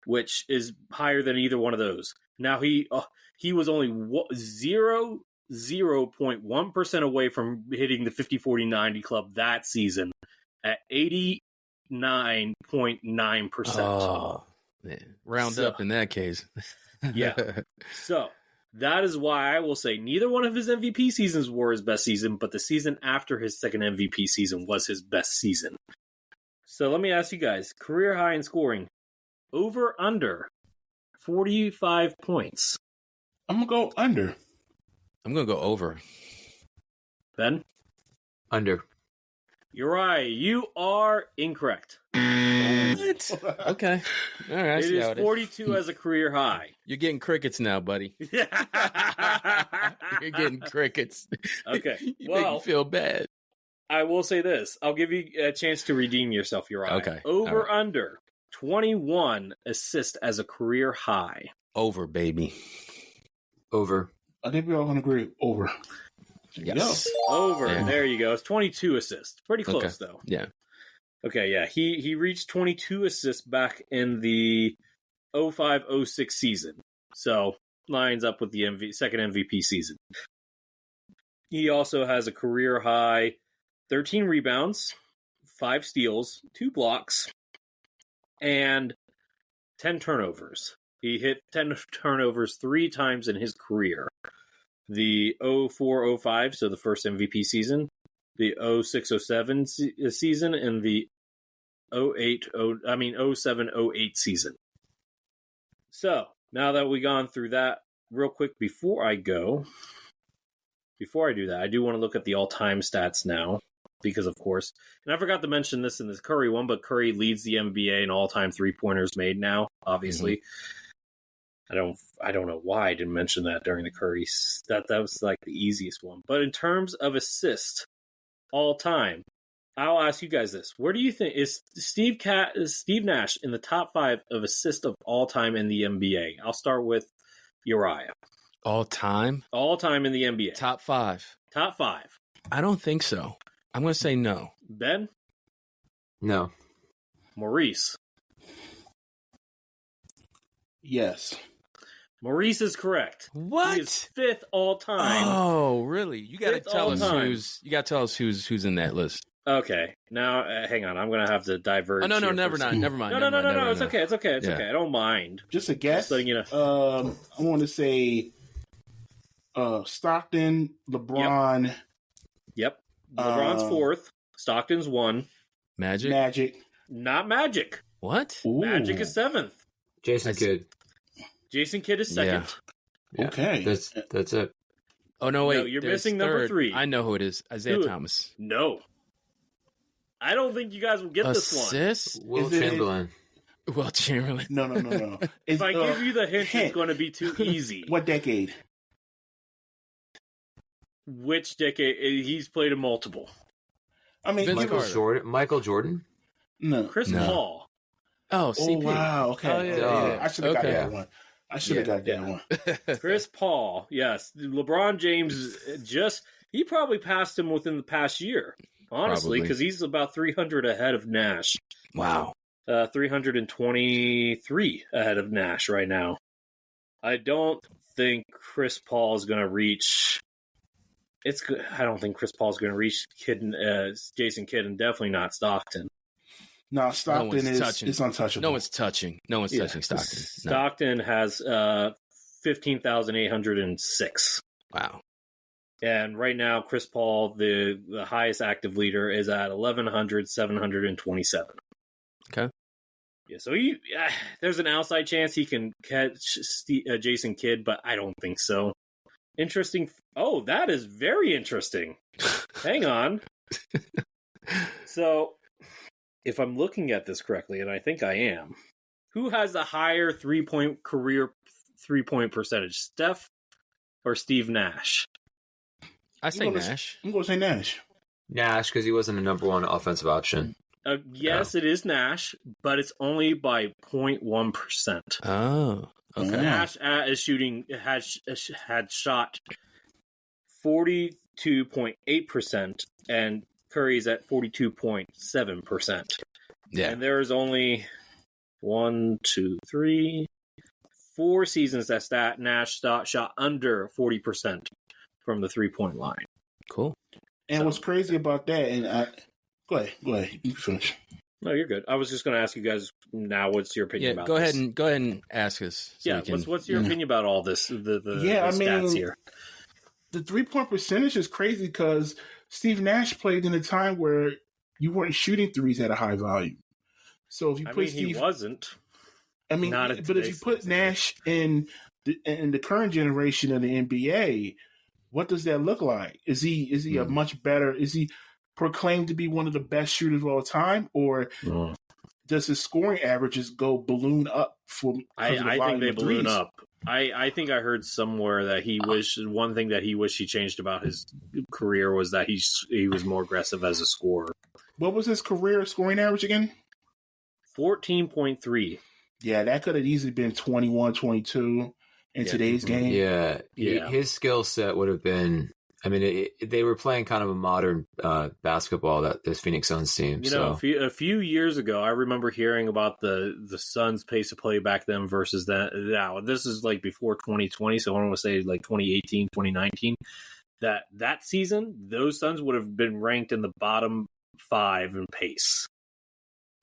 G: which is higher than either one of those. Now, he was only 0.1% away from hitting the 50, 40, 90 club that season at 89.9%.
F: Oh, man. Round up in that case.
G: Yeah. So, that is why I will say neither one of his MVP seasons were his best season, but the season after his second MVP season was his best season. So, let me ask you guys, career high in scoring. Over, under 45 points.
C: I'm going to go under.
F: I'm going to go over.
G: Ben?
H: Under.
G: Uri, you are incorrect.
F: What? Okay. All right.
G: It is 42 as a career high.
F: You're getting crickets now, buddy. You're getting crickets.
G: Okay.
F: You make me feel bad.
G: I will say this. I'll give you a chance to redeem yourself, Uri.
F: Okay.
G: Over, under 21 assists as a career high.
F: Over, baby.
H: Over.
C: I think we all can agree over.
F: Yes.
G: Over. Yeah. There you go. It's 22 assists. Pretty close, though.
F: Yeah.
G: Okay, yeah. He reached 22 assists back in the 05-06 season. So, lines up with the second MVP season. He also has a career high 13 rebounds, 5 steals, 2 blocks, and 10 turnovers. He hit 10 turnovers 3 times in his career. The 04-05, so the first MVP season, the 06-07 season, and the 07-08 season. So, now that we've gone through that, real quick, before I do that, I do want to look at the all-time stats now, because of course, and I forgot to mention this in this Curry one, but Curry leads the NBA in all-time three-pointers made now, obviously. I don't know why I didn't mention that during the Curry. That was like the easiest one. But in terms of assists all-time, I'll ask you guys this. Where do you think is Steve Nash in the top 5 of assists of all time in the NBA? I'll start with Uriah.
F: All time?
G: All time in the NBA.
F: Top 5.
G: Top 5.
F: I don't think so. I'm going to say no.
G: Ben?
H: No.
G: Maurice?
C: Yes.
G: Maurice is correct.
F: What?
G: He is 5th all time.
F: Oh, really? You got to tell us
G: all-time.
F: who's in that list.
G: Okay, now hang on. I'm gonna have to diverge.
F: Oh no,
G: here
F: never
G: for a
F: mind.
G: second.
F: No.
G: It's okay. It's okay. I don't mind.
C: Just a guess.
G: Just letting you know.
C: I want to say Stockton, LeBron.
G: Yep. LeBron's 4th. Stockton's 1.
F: Magic.
G: Not Magic.
F: What?
C: Ooh.
G: Magic is 7th.
H: Jason Kidd.
G: Jason Kidd is 2nd.
H: Yeah.
C: Okay.
H: That's it.
F: Oh no, wait.
G: No, you're
F: there's
G: missing number 3.
F: I know who it is. Isaiah Thomas.
G: No. I don't think you guys will get this one.
F: Assist?
H: Will Chamberlain.
F: Will Chamberlain.
C: No.
G: If I give you the hint, it's going to be too easy.
C: What decade?
G: Which decade? He's played in multiple.
C: I mean,
H: Michael Jordan?
C: No.
G: Chris Paul.
F: Oh, CP.
C: Oh, wow. Okay.
F: Oh, yeah.
C: I should have got that one. Got that one.
G: Chris Paul, yes. LeBron James he probably passed him within the past year, honestly, because he's about 300 ahead of Nash.
F: Wow.
G: 323 ahead of Nash right now. I don't think Chris Paul is going to reach. I don't think Chris Paul is going to reach Jason Kidd, and definitely not Stockton.
C: No, Stockton is untouchable.
F: No one's touching touching Stockton.
G: Stockton has 15,806.
F: Wow.
G: And right now, Chris Paul, the highest active leader, is at 11,727.
F: Okay.
G: Yeah, so there's an outside chance he can catch Jason Kidd, but I don't think so. Interesting. Oh, that is very interesting. Hang on. So, if I'm looking at this correctly, and I think I am, who has the higher career 3-point percentage, Steph or Steve Nash?
F: I say Nash.
C: I'm going to say Nash.
H: Nash, because he wasn't a number 1 offensive option.
G: Yes, It is Nash, but it's only by 0.1%.
F: Oh, okay.
G: Nash had shot 42.8%, and Curry's at 42.7%.
F: Yeah.
G: And there is only 4 seasons that Nash shot under 40% from the 3-point line.
F: Cool.
C: And what's crazy about that, and go ahead, you finish.
G: No, you're good. I was just going to ask you guys now. What's your opinion about
F: go
G: this?
F: Go ahead and ask us. So
G: what's your opinion about all this? The stats here.
C: The 3-point percentage is crazy because Steve Nash played in a time where you weren't shooting threes at a high volume. So if you
G: he wasn't.
C: I mean, but if you put Nash in the current generation of the NBA, what does that look like? Is he a much better? Is he proclaimed to be one of the best shooters of all time, or does his scoring averages go balloon up?
G: I think they balloon up. I think I heard somewhere that one thing that he wished he changed about his career was that he was more aggressive as a scorer.
C: What was his career scoring average again?
G: 14.3.
C: Yeah, that could have easily been 21, 22 in today's game.
H: Yeah. His skill set would have been. I mean, they were playing kind of a modern basketball, this Phoenix Suns team.
G: A few years ago, I remember hearing about the Suns' pace of play back then versus that. Now, this is like before 2020, so I want to say like 2018, 2019. That season, those Suns would have been ranked in the bottom 5 in pace.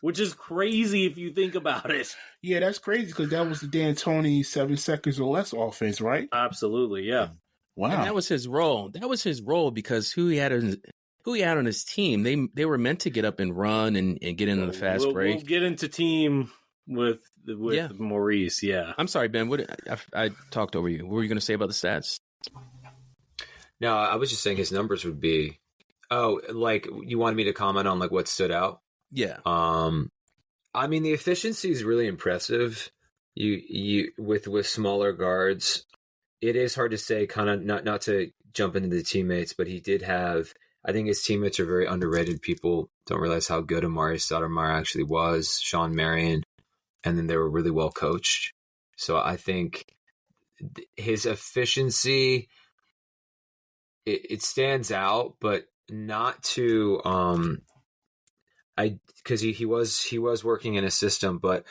G: which is crazy if you think about it.
C: Yeah, that's crazy because that was the D'Antoni 7 seconds or less offense, right?
G: Absolutely, yeah.
C: Wow.
F: And that was his role. That was his role because who he had on his team, they were meant to get up and run and get into the fast break.
G: We'll get into team with Maurice, yeah.
F: I'm sorry, Ben. I talked over you. What were you going to say about the stats?
H: No, I was just saying his numbers would be. Oh, like you wanted me to comment on like what stood out?
F: Yeah.
H: I mean, the efficiency is really impressive. You with smaller guards, it is hard to say. Kind of not to jump into the teammates, but he did have. I think his teammates are very underrated. People don't realize how good Amari Stoudemire actually was. Sean Marion, and then they were really well coached. So I think his efficiency it stands out, but not to because he was working in a system, but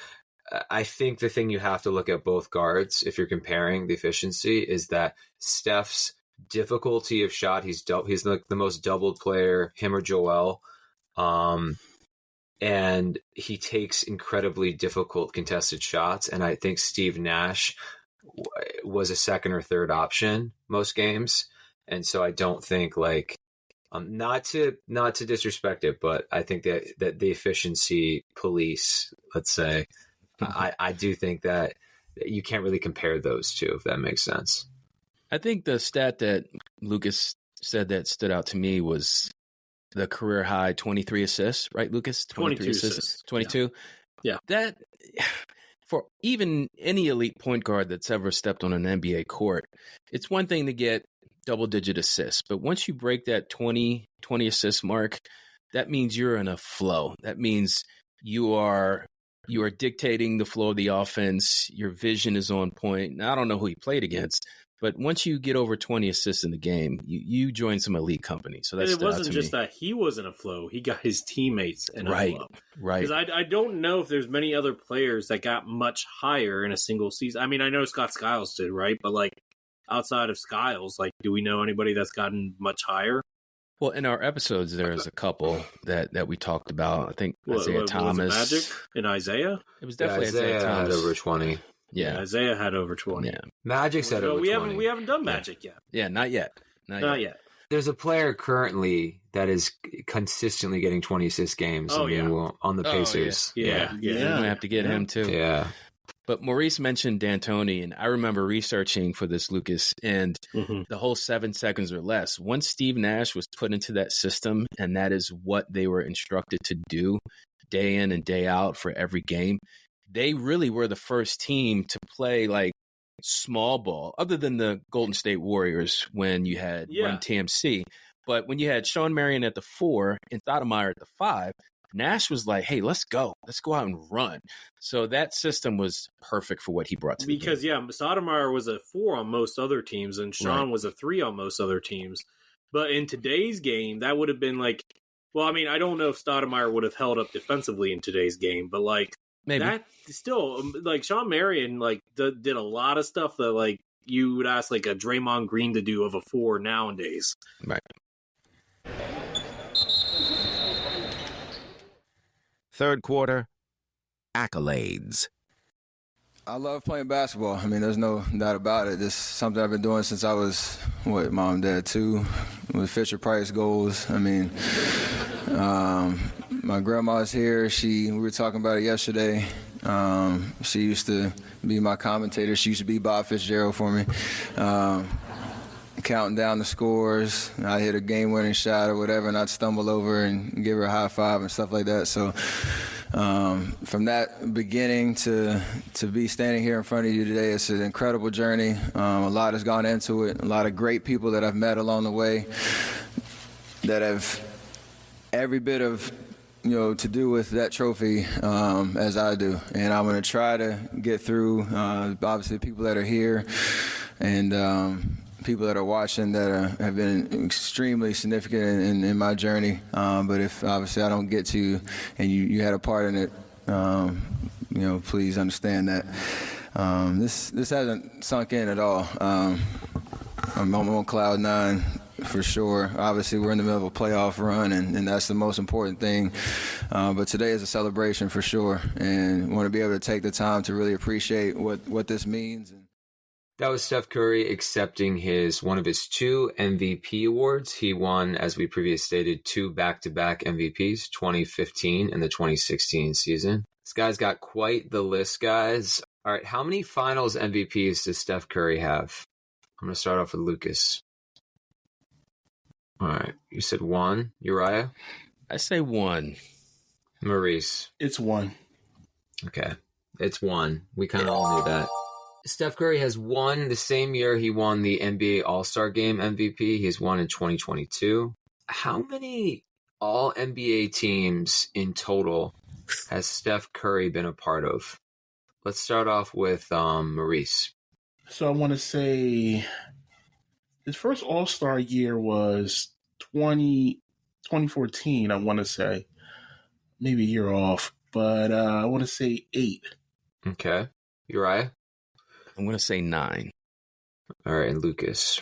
H: I think the thing you have to look at both guards if you're comparing the efficiency is that Steph's difficulty of shot, he's like the most doubled player, him or Joel, and he takes incredibly difficult contested shots, and I think Steve Nash was a second or third option most games, and so I don't think like not to disrespect it, but I think that the efficiency police, let's say, I do think that you can't really compare those two, if that makes sense.
F: I think the stat that Lucas said that stood out to me was the career high 23 assists, right, Lucas?
G: 22 assists.
F: 22?
G: Yeah.
F: That, for even any elite point guard that's ever stepped on an NBA court, it's one thing to get double-digit assists, but once you break that 20 assist mark, that means you're in a flow. That means you are dictating the flow of the offense. Your vision is on point. Now, I don't know who he played against, but once you get over 20 assists in the game, you join some elite company. So that's
G: it wasn't just that he was in a flow; he got his teammates in a flow.
F: Right.
G: Because I don't know if there's many other players that got much higher in a single season. I mean, I know Scott Skiles did, right? But like outside of Skiles, like, do we know anybody that's gotten much higher?
F: Well, in our episodes, there's a couple that we talked about. I think Isaiah Thomas,
G: was it Magic and Isaiah.
F: It was definitely Isaiah Thomas.
H: Had over 20.
F: Yeah,
G: Isaiah had over 20.
F: Yeah,
H: Magic's had over 20.
G: We haven't done Magic yet.
F: Yeah, not yet.
G: Not yet.
H: There's a player currently that is consistently getting 20 assist games. On the Pacers.
F: Yeah. We're gonna have to get him too.
H: Yeah.
F: But Maurice mentioned D'Antoni, and I remember researching for this, Lucas, and the whole 7 seconds or less. Once Steve Nash was put into that system, and that is what they were instructed to do day in and day out for every game, they really were the first team to play like small ball, other than the Golden State Warriors when you had Run TMC. But when you had Sean Marion at the 4 and Stoudemire at the 5, Nash was like, hey, let's go out and run. So that system was perfect for what he brought to the game.
G: Stoudemire was a 4 on most other teams, and Sean was a 3 on most other teams. But in today's game, that would have been like, well, I mean, I don't know if Stoudemire would have held up defensively in today's game, but like, maybe that still, like, Sean Marion like did a lot of stuff that like you would ask like a Draymond Green to do of a 4 nowadays.
F: Right.
I: Third quarter, accolades.
Q: I love playing basketball. I mean, there's no doubt about it. This is something I've been doing since I was, mom and dad, 2, with Fisher-Price goals. I mean, my grandma's here. We were talking about it yesterday. She used to be my commentator. She used to be Bob Fitzgerald for me. Counting down the scores. I'd hit a game-winning shot or whatever, and I'd stumble over and give her a high five and stuff like that. So from that beginning to be standing here in front of you today, it's an incredible journey. A lot has gone into it. A lot of great people that I've met along the way that have every bit of to do with that trophy as I do. And I'm going to try to get through, obviously, people that are here and people that are watching that have been extremely significant in my journey. But if obviously I don't get to you and you had a part in it, please understand that. This hasn't sunk in at all. I'm on cloud 9, for sure. Obviously, we're in the middle of a playoff run, and that's the most important thing. But today is a celebration for sure, and want to be able to take the time to really appreciate what this means.
H: That was Steph Curry accepting one of his 2 MVP awards. He won, as we previously stated, 2 back-to-back MVPs, 2015 and the 2016 season. This guy's got quite the list, guys. All right, how many finals MVPs does Steph Curry have? I'm going to start off with Lucas. All right, you said 1. Uriah?
F: I say 1.
H: Maurice?
C: It's 1.
H: Okay, it's 1. We kind of all knew that. Steph Curry has won the same year he won the NBA All-Star Game MVP. He's won in 2022. How many All-NBA teams in total has Steph Curry been a part of? Let's start off with Maurice.
C: So I want to say his first All-Star year was 2014, I want to say. Maybe a year off, but I want to say 8.
H: Okay. Uriah?
F: I'm going to say 9.
H: All right, and Lucas.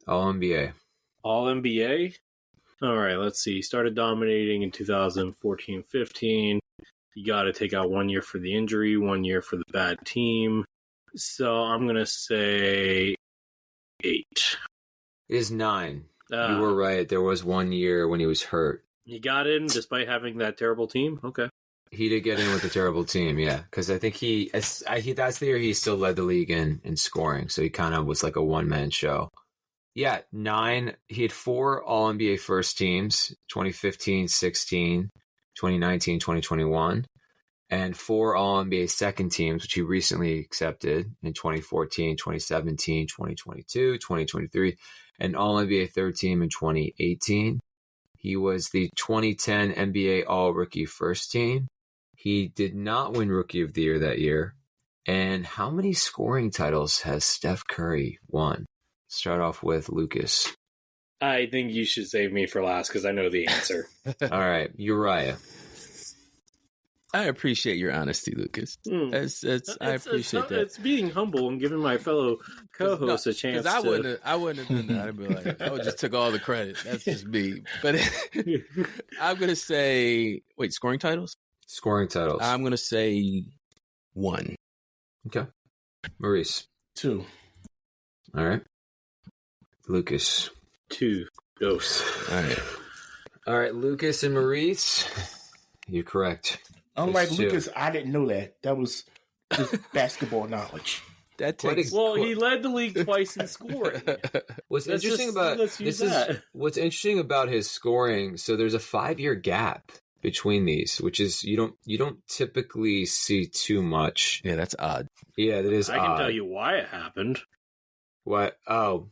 H: All-NBA.
G: All-NBA? All right, let's see. He started dominating in 2014-15. You got to take out 1 year for the injury, 1 year for the bad team. So I'm going to say 8.
H: It is 9. You were right. There was 1 year when he was hurt.
G: He got in despite having that terrible team? Okay.
H: He did get in with a terrible team, yeah. Because I think that's the year he still led the league in scoring. So he kind of was like a one-man show. Yeah, 9. He had 4 All-NBA first teams, 2015, 16, 2019, 2021. And 4 All-NBA second teams, which he recently accepted in 2014, 2017, 2022, 2023. And All-NBA third team in 2018. He was the 2010 NBA All-Rookie first team. He did not win Rookie of the Year that year. And how many scoring titles has Steph Curry won? Start off with Lucas.
G: I think you should save me for last because I know the answer.
H: All right, Uriah.
F: I appreciate your honesty, Lucas. I appreciate that.
G: It's being humble and giving my fellow co-host a chance.
F: I wouldn't have done that. I'd be like, I would just took all the credit. That's just me. But I'm gonna say, scoring titles.
H: Scoring titles.
F: I'm going to say 1.
H: Okay. Maurice.
C: 2.
H: All right. Lucas.
G: 2. Dose.
H: All right, Lucas and Maurice. You're correct.
C: Unlike Lucas, I didn't know that. That was just basketball knowledge.
G: He led the league twice in scoring.
H: What's interesting about his scoring, so there's a 5-year gap between these, which is you don't typically see too much.
F: Yeah, that's odd.
H: Yeah, that is odd.
G: I can tell you why it happened.
H: What? Oh,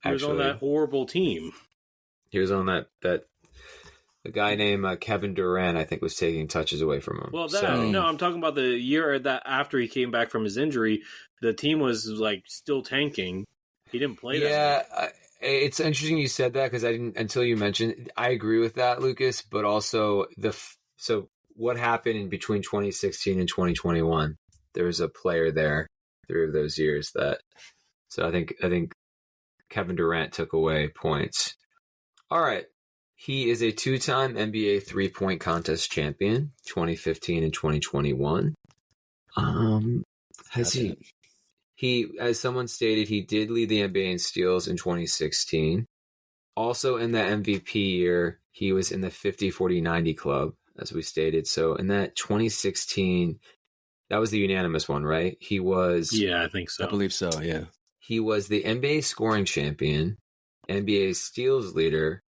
G: he was on that horrible team.
H: He was on that the guy named Kevin Durant, I think, was taking touches away from him.
G: Well, no, I'm talking about the year that after he came back from his injury, the team was like still tanking. He didn't play that.
H: Yeah. It's interesting you said that because I didn't until you mentioned. I agree with that, Lucas. But also so what happened in between 2016 and 2021? There was a player there 3 of those years that. So I think Kevin Durant took away points. All right, he is a 2-time NBA 3-point contest champion, 2015 and 2021. He, as someone stated, he did lead the NBA in steals in 2016. Also in that MVP year, he was in the 50-40-90 club, as we stated. So in that 2016, that was the unanimous one, right? He was...
G: Yeah, I think so.
F: I believe so, yeah.
H: He was the NBA scoring champion, NBA steals leader,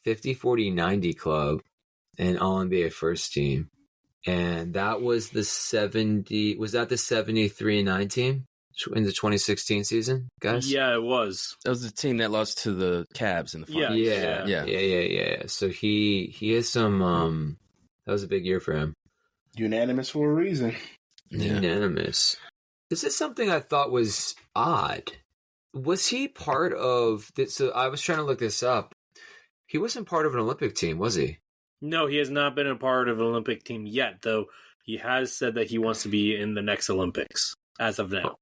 H: 50-40-90 club, and All-NBA first team. And that was the 73-9 team? In the 2016 season, guys?
G: Yeah, it was.
F: That was the team that lost to the Cavs in the finals.
H: Yeah. So he has some. That was a big year for him.
C: Unanimous for a reason.
H: Yeah. Unanimous. This is something I thought was odd. Was he part of? So I was trying to look this up. He wasn't part of an Olympic team, was he?
G: No, he has not been a part of an Olympic team yet. Though he has said that he wants to be in the next Olympics as of now.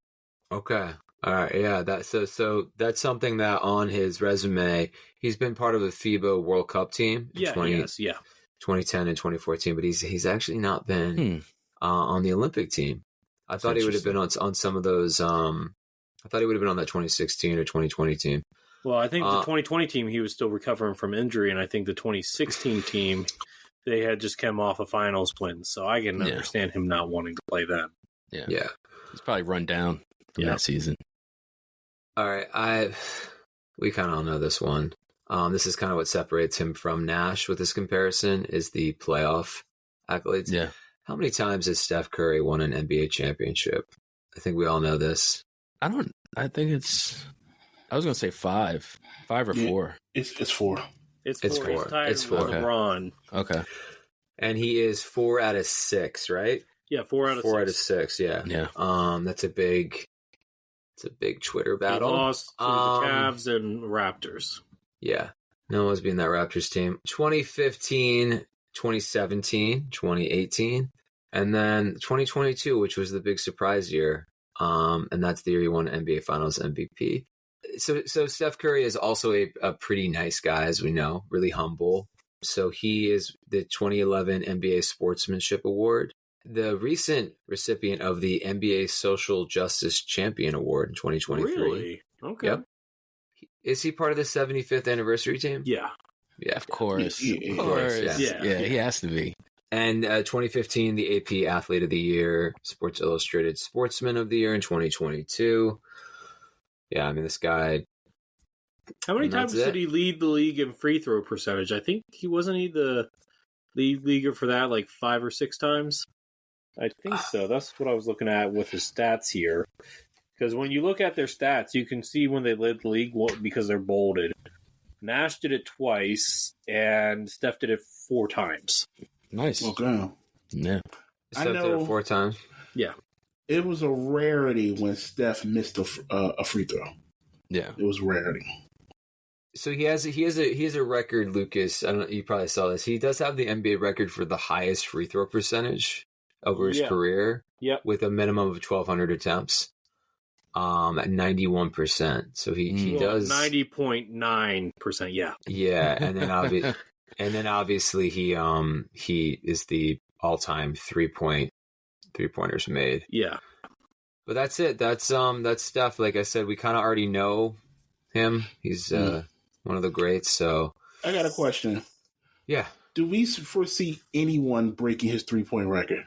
H: Okay.
R: All right, yeah. So that's something that on his resume, he's been part of the FIBA World Cup team. In 2010 and 2014, but he's actually not been on the Olympic team. I thought he would have been on some of those. I thought he would have been on that 2016 or 2020 team.
G: Well, I think the 2020 team, he was still recovering from injury, and I think the 2016 team, they had just come off a finals win, so I can understand him not wanting to play then.
R: Yeah.
F: He's probably run down from that season.
R: All right, we kind of all know this one. This is kind of what separates him from Nash with this comparison is the playoff accolades.
F: Yeah.
R: How many times has Steph Curry won an NBA championship? I think we all know this.
F: I think it's. I was going to say 5 or 4.
C: It's 4.
G: It's 4. He's tied with LeBron.
F: Okay.
R: And he is 4 out of 6, right?
G: Yeah, 4 out of 6.
R: 4 out of 6, yeah.
F: Yeah.
R: That's a big Twitter battle.
G: He lost to the Cavs and Raptors.
R: Yeah. No one's been that Raptors team. 2015, 2017, 2018, and then 2022, which was the big surprise year. And that's the year he won NBA Finals MVP. So Steph Curry is also a pretty nice guy, as we know, really humble. So he is the 2011 NBA Sportsmanship Award, the recent recipient of the NBA Social Justice Champion Award in 2023.
G: Really? Okay.
R: Yep. Is he part of the 75th anniversary team?
G: Yeah.
R: Yeah.
F: Of course.
R: Of course.
F: Yeah, he has to be.
R: And 2015, the AP Athlete of the Year, Sports Illustrated Sportsman of the Year in 2022. Yeah, I mean, this guy.
G: How many times did he lead the league in free throw percentage? I think wasn't he the lead leaguer for that like 5 or 6 times? I think so. That's what I was looking at with his stats here. Because when you look at their stats, you can see when they led the league because they're bolded. Nash did it twice, and Steph did it 4 times.
F: Nice.
C: Okay.
F: Yeah.
R: Steph did it 4 times.
G: Yeah.
C: It was a rarity when Steph missed a free throw.
F: Yeah.
C: It was rarity.
R: So he has a record, Lucas. I don't know, you probably saw this. He does have the NBA record for the highest free throw percentage over his career.
G: Yep.
R: With a minimum of 1,200 attempts. At 91%. So he does
G: 90.9%. Yeah.
R: Yeah, and then obviously he is the all-time three-pointers made.
G: Yeah.
R: But that's it. That's Steph. Like I said, we kind of already know him. He's one of the greats. So
C: I got a question.
R: Yeah.
C: Do we foresee anyone breaking his 3-point record?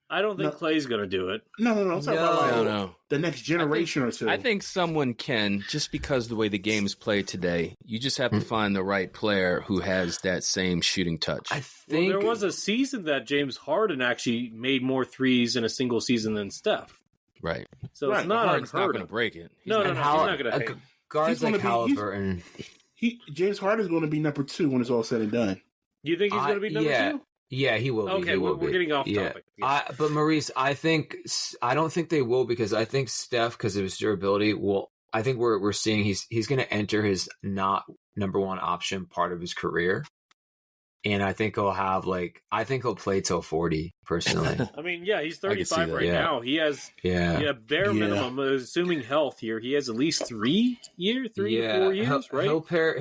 G: I don't think Clay's going to do it.
C: No. I'm talking about the next generation
F: or
C: 2.
F: I think someone can, just because the way the game's played today. You just have to find the right player who has that same shooting touch.
R: I think
G: there was a season that James Harden actually made more threes in a single season than Steph.
F: Right.
G: So it's not
F: Harden's
G: unheard
F: not going
G: of.
F: to break it.
G: No, he's not going to.
R: Guards like Halliburton.
C: James Harden's going to be number 2 when it's all said and done.
G: Do you think he's going to be number 2?
R: Yeah, he will be.
G: Okay, we're getting off topic.
R: Yeah. But Maurice, I don't think they will, because I think Steph, because of his durability, I think we're seeing he's going to enter his not number 1 option part of his career, and I think he'll play till 40. Personally,
G: I mean, yeah, he's 35 right now. He has bare minimum, assuming health here. He has at least 3 to 4 years, right?
R: He'll pair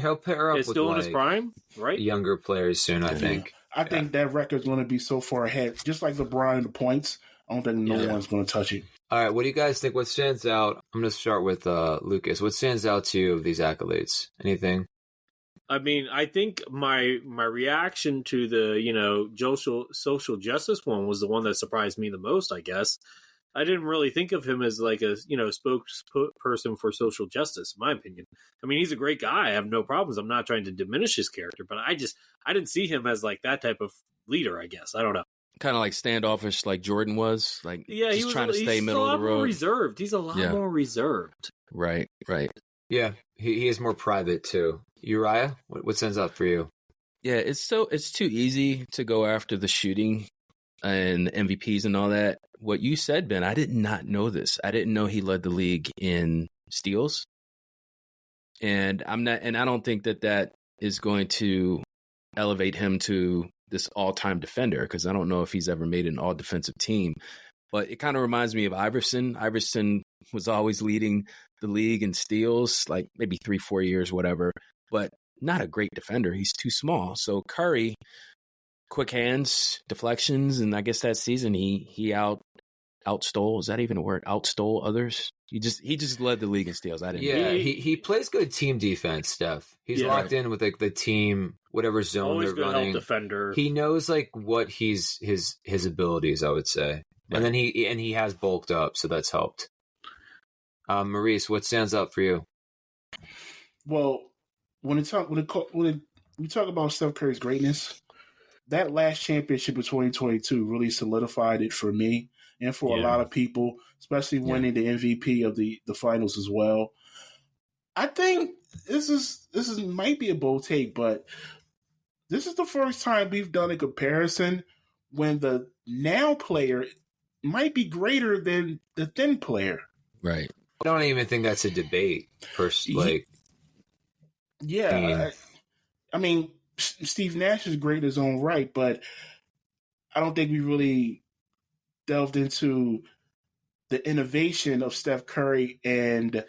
R: up.
G: It's still in his prime, right?
R: Younger players soon, I think.
C: I think that record's going to be so far ahead, just like LeBron in the points. I don't think no one's going to touch it.
R: All right, what do you guys think? What stands out? I'm going to start with Lucas. What stands out to you of these accolades? Anything?
G: I mean, I think my reaction to the social justice one was the one that surprised me the most, I guess. I didn't really think of him as like a spokesperson for social justice, in my opinion. I mean, he's a great guy. I have no problems. I'm not trying to diminish his character, but I didn't see him as like that type of leader, I guess. I don't know.
F: Kind of like standoffish, like Jordan was. Like,
G: yeah,
F: just trying to stay middle of the road.
G: Reserved. He's a lot more reserved.
F: Right.
R: Yeah, he is more private too. Uriah, what stands out for you?
F: Yeah, it's too easy to go after the shooting and MVPs and all that. What you said, Ben, I did not know this. I didn't know he led the league in steals. And I don't think that is going to elevate him to this all-time defender, because I don't know if he's ever made an all-defensive team. But it kind of reminds me of Iverson. Iverson was always leading the league in steals, like maybe 3-4 years, whatever, but not a great defender. He's too small. So Curry, quick hands, deflections, and I guess that season he outstole. Is that even a word? Outstole others. He just led the league in steals.
R: He plays good team defense, Steph. He's locked in with like the team, whatever zone
G: Always
R: they're running.
G: Help defender.
R: He knows like what his abilities, I would say, and then he has bulked up, so that's helped. Maurice, what stands out for you?
C: Well, when we talk about Steph Curry's greatness, that last championship of 2022 really solidified it for me and for a lot of people, especially winning the MVP of the finals as well. I think this might be a bold take, but this is the first time we've done a comparison when the now player might be greater than the then player.
F: Right.
R: I don't even think that's a debate.
C: I mean, Steve Nash is great in his own right, but I don't think we really delved into the innovation of Steph Curry and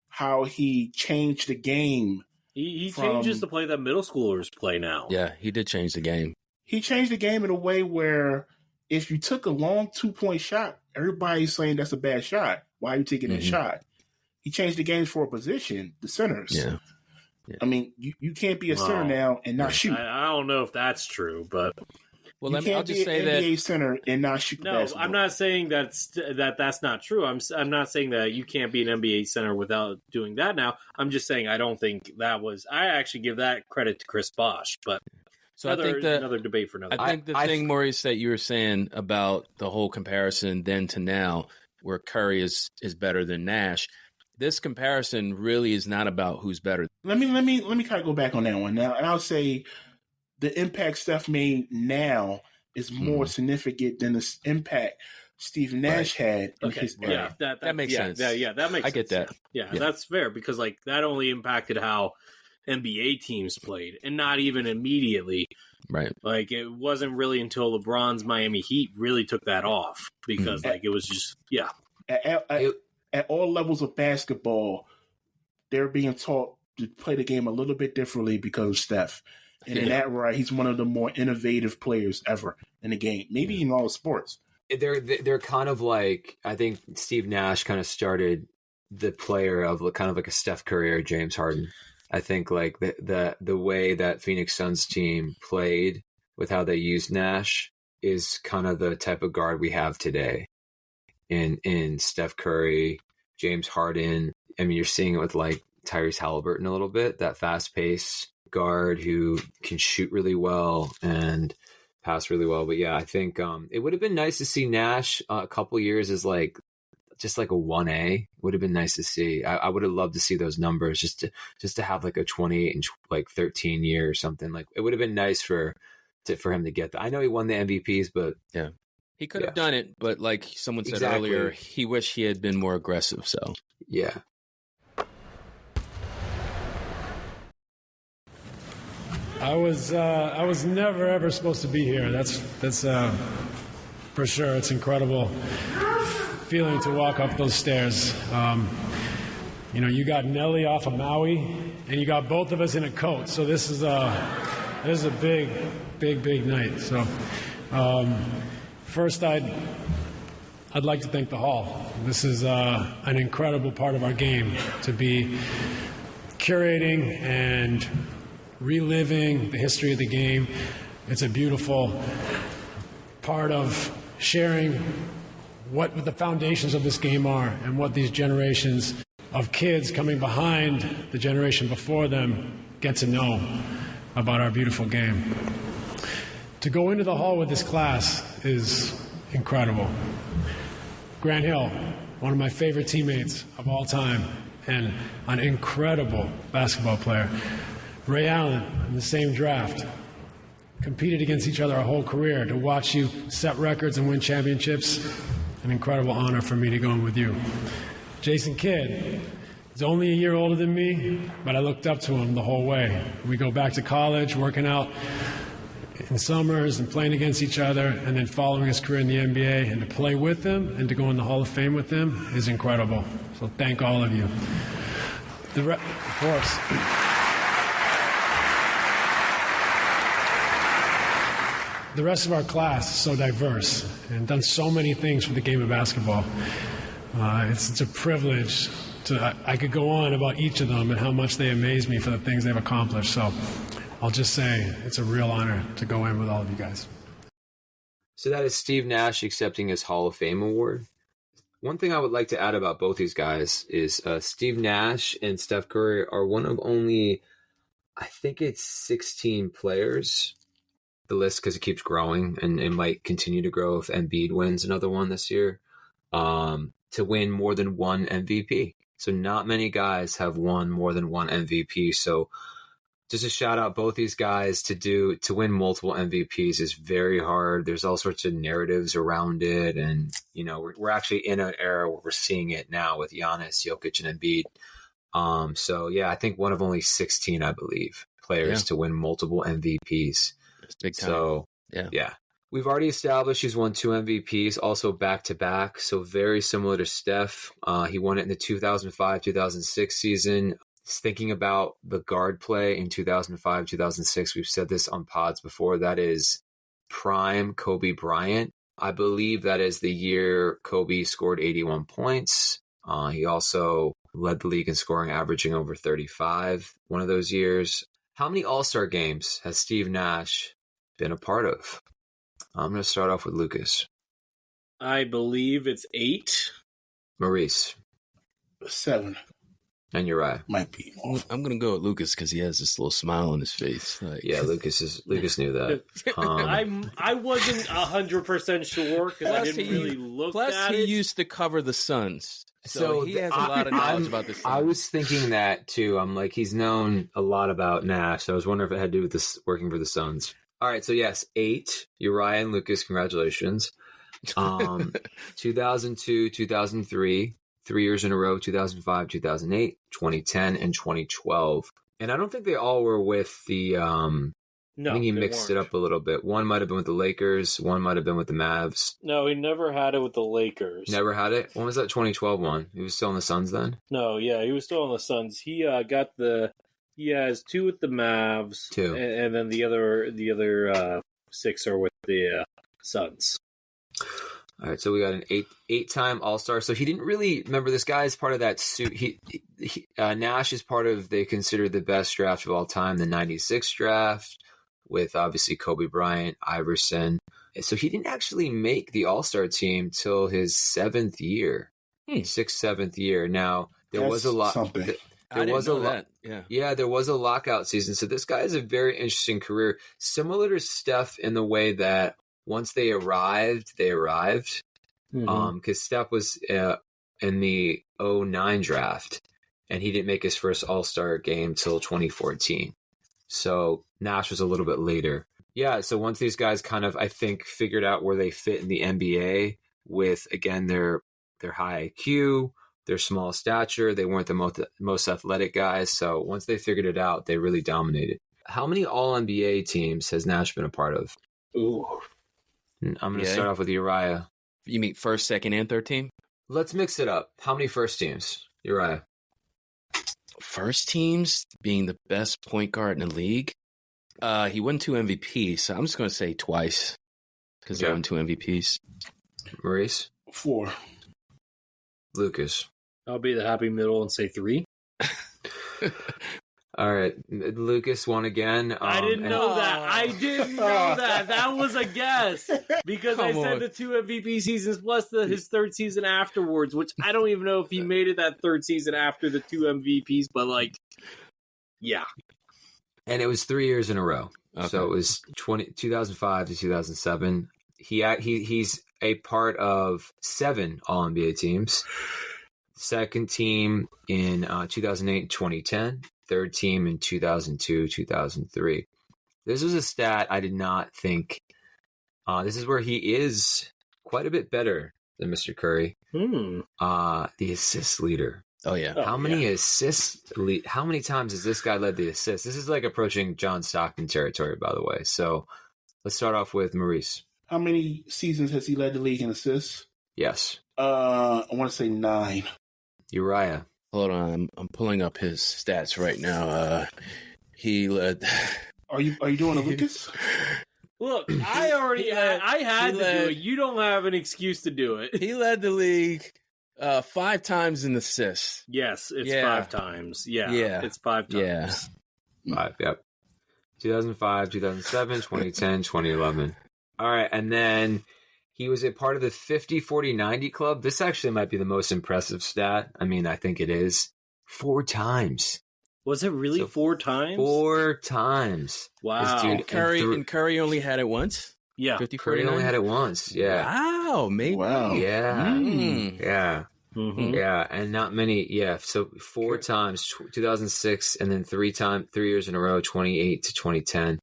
C: how he changed the game.
G: He changes the play that middle schoolers play now.
F: Yeah, he did change the game.
C: He changed the game in a way where if you took a long 2-point shot, everybody's saying that's a bad shot. Why are you taking that shot? He changed the game for a position, the centers.
F: Yeah.
C: I mean, you can't be a center now and not shoot.
G: I don't know if that's true, but
C: I'll just say that NBA center and not shoot.
G: No, basketball. I'm not saying that's not true. I'm not saying that you can't be an NBA center without doing that. Now, I'm just saying I don't think that was. I actually give that credit to Chris Bosh, but
F: so I think
G: another debate for another.
F: I think the thing, Maurice, that you were saying about the whole comparison then to now, where Curry is better than Nash. This comparison really is not about who's better.
C: Let me kind of go back on that one now, and I'll say the impact Steph made now is more significant than the impact Steve Nash had in his era.
G: That
F: makes sense.
G: That makes sense.
F: I get that.
G: Yeah, that's fair because like that only impacted how NBA teams played, and not even immediately.
F: Right.
G: Like it wasn't really until LeBron's Miami Heat really took that off because like it was just
C: At all levels of basketball, they're being taught to play the game a little bit differently because of Steph. And in that right, he's one of the more innovative players ever in the game, maybe in all sports.
R: They're kind of like, I think Steve Nash kind of started the player of kind of like a Steph Curry or James Harden. I think like the way that Phoenix Suns team played with how they used Nash is kind of the type of guard we have today. In Steph Curry, James Harden. I mean, you're seeing it with like Tyrese Halliburton a little bit, that fast-paced guard who can shoot really well and pass really well. But yeah, I think it would have been nice to see Nash a couple years as like just like a 1A. Would have been nice to see. I would have loved to see those numbers just to have like a 28 and like 13 year or something. Like it would have been nice for him to get that. I know he won the MVPs, but
F: yeah. He could have done it, but like someone said earlier, he wished he had been more aggressive. So,
R: yeah.
S: I was never ever supposed to be here. That's for sure. It's incredible feeling to walk up those stairs. You got Nelly off of Maui, and you got both of us in a coat. So this is a big night. So. First, I'd like to thank the Hall. This is an incredible part of our game to be curating and reliving the history of the game. It's a beautiful part of sharing what the foundations of this game are and what these generations of kids coming behind the generation before them get to know about our beautiful game. To go into the Hall with this class is incredible. Grant Hill, one of my favorite teammates of all time, and an incredible basketball player. Ray Allen, in the same draft, competed against each other our whole career. To watch you set records and win championships, an incredible honor for me to go in with you. Jason Kidd, he's only a year older than me, but I looked up to him the whole way. We go back to college, working out in summers and playing against each other and then following his career in the NBA and to play with him and to go in the Hall of Fame with him is incredible. So thank all of you. Of course. The rest of our class is so diverse and done so many things for the game of basketball. It's a privilege. I could go on about each of them and how much they amaze me for the things they've accomplished. So I'll just say it's a real honor to go in with all of you guys.
R: So that is Steve Nash accepting his Hall of Fame award. One thing I would like to add about both these guys is Steve Nash and Steph Curry are one of only, I think it's 16 players, the list because it keeps growing and it might continue to grow if Embiid wins another one this year, to win more than one MVP. So not many guys have won more than one MVP. So just a shout out both these guys to win multiple MVPs is very hard. There's all sorts of narratives around it. And, you know, we're actually in an era where we're seeing it now with Giannis, Jokic, and Embiid. So yeah, I think one of only 16, I believe, players to win multiple MVPs.
F: It's big time.
R: So yeah. We've already established he's won 2 MVPs, also back-to-back. So very similar to Steph. He won it in the 2005-2006 season. Thinking about the guard play in 2005, 2006, we've said this on pods before, that is prime Kobe Bryant. I believe that is the year Kobe scored 81 points. He also led the league in scoring, averaging over 35 one of those years. How many All-Star games has Steve Nash been a part of? I'm going to start off with Lucas.
G: I believe it's 8.
R: Maurice.
C: 7.
R: And Uriah.
C: Might be.
F: I'm going to go with Lucas because he has this little smile on his face. Like...
R: Yeah, Lucas knew that.
G: I wasn't 100% sure because I didn't really look at it.
F: Plus, he used to cover the Suns. So he has a lot of knowledge about this.
R: I was thinking that too. I'm like, he's known a lot about Nash. So I was wondering if it had to do with this working for the Suns. All right, so yes, 8. Uriah and Lucas, congratulations. 2002, 2003, 3 years in a row, 2005, 2008, 2010, and 2012. And I don't think they all were with the I think he mixed it up a little bit. One might have been with the Lakers. One might have been with the Mavs.
G: No, he never had it with the Lakers.
R: Never had it? When was that 2012 one? He was still in the Suns then?
G: No, yeah, he was still in the Suns. He he has 2 with the Mavs.
R: 2.
G: And then the other 6 are with the Suns.
R: All right, so we got an 8-time All-Star. So he didn't really remember this guy is part of that suit. Nash is part of, they consider the best draft of all time, the 96 draft, with obviously Kobe Bryant, Iverson. So he didn't actually make the All-Star team till his 7th year, 6th, 7th year. Now, there was a lot. There was a lot. Yeah, there was a lockout season. So this guy has a very interesting career, similar to Steph in the way that once they arrived. Because Steph was in the 2009 draft, and he didn't make his first All-Star game till 2014. So Nash was a little bit later. Yeah, so once these guys kind of, I think, figured out where they fit in the NBA with, again, their high IQ, their small stature, they weren't the most athletic guys. So once they figured it out, they really dominated. How many All-NBA teams has Nash been a part of?
G: Ooh.
R: I'm going to start off with Uriah.
F: You mean first, second, and third team?
R: Let's mix it up. How many first teams? Uriah.
F: First teams being the best point guard in the league. He won 2 MVPs, so I'm just going to say twice because he won 2 MVPs.
R: Maurice?
C: 4.
R: Lucas?
G: I'll be the happy middle and say 3.
R: All right, Lucas won again.
G: I didn't know that. I didn't know that. That was a guess because I said the 2 MVP seasons plus his third season afterwards, which I don't even know if he made it that third season after the 2 MVPs, but yeah.
R: And it was 3 years in a row. Okay. So it was 2005 to 2007. He's a part of 7 All-NBA teams. Second team in 2008, 2010. Third team in 2002, 2003. This was a stat I did not think. This is where he is quite a bit better than Mr. Curry. The assist leader.
F: Oh, yeah.
R: How many assists? How many times has this guy led the assists? This is like approaching John Stockton territory, by the way. So Let's start off with Maurice.
C: How many seasons has he led the league in assists?
R: Yes.
C: I want to say 9.
R: Uriah.
F: Hold on, I'm pulling up his stats right now. He led.
C: Are you doing a Lucas?
G: Look, I had to do it. You don't have an excuse to do it.
F: He led the league 5 times in assists.
G: Yes, it's 5 times. Yeah, it's 5 times.
F: Yeah.
R: 5, yep. 2005, 2007, 2010, 2011. All right, and then he was a part of the 50-40-90 club. This actually might be the most impressive stat. I mean, I think it is. 4 times.
G: Was it really 4 times?
R: 4 times.
G: Wow.
F: And Curry only had it once?
G: Yeah.
F: 50-49?
R: Curry only had it once. Yeah.
F: Wow, maybe.
C: Wow.
R: Yeah. Yeah.
G: Mm-hmm.
R: Yeah, and not many. Yeah, so 4 times, 2006, and then 3 years in a row, 2008 to 2010.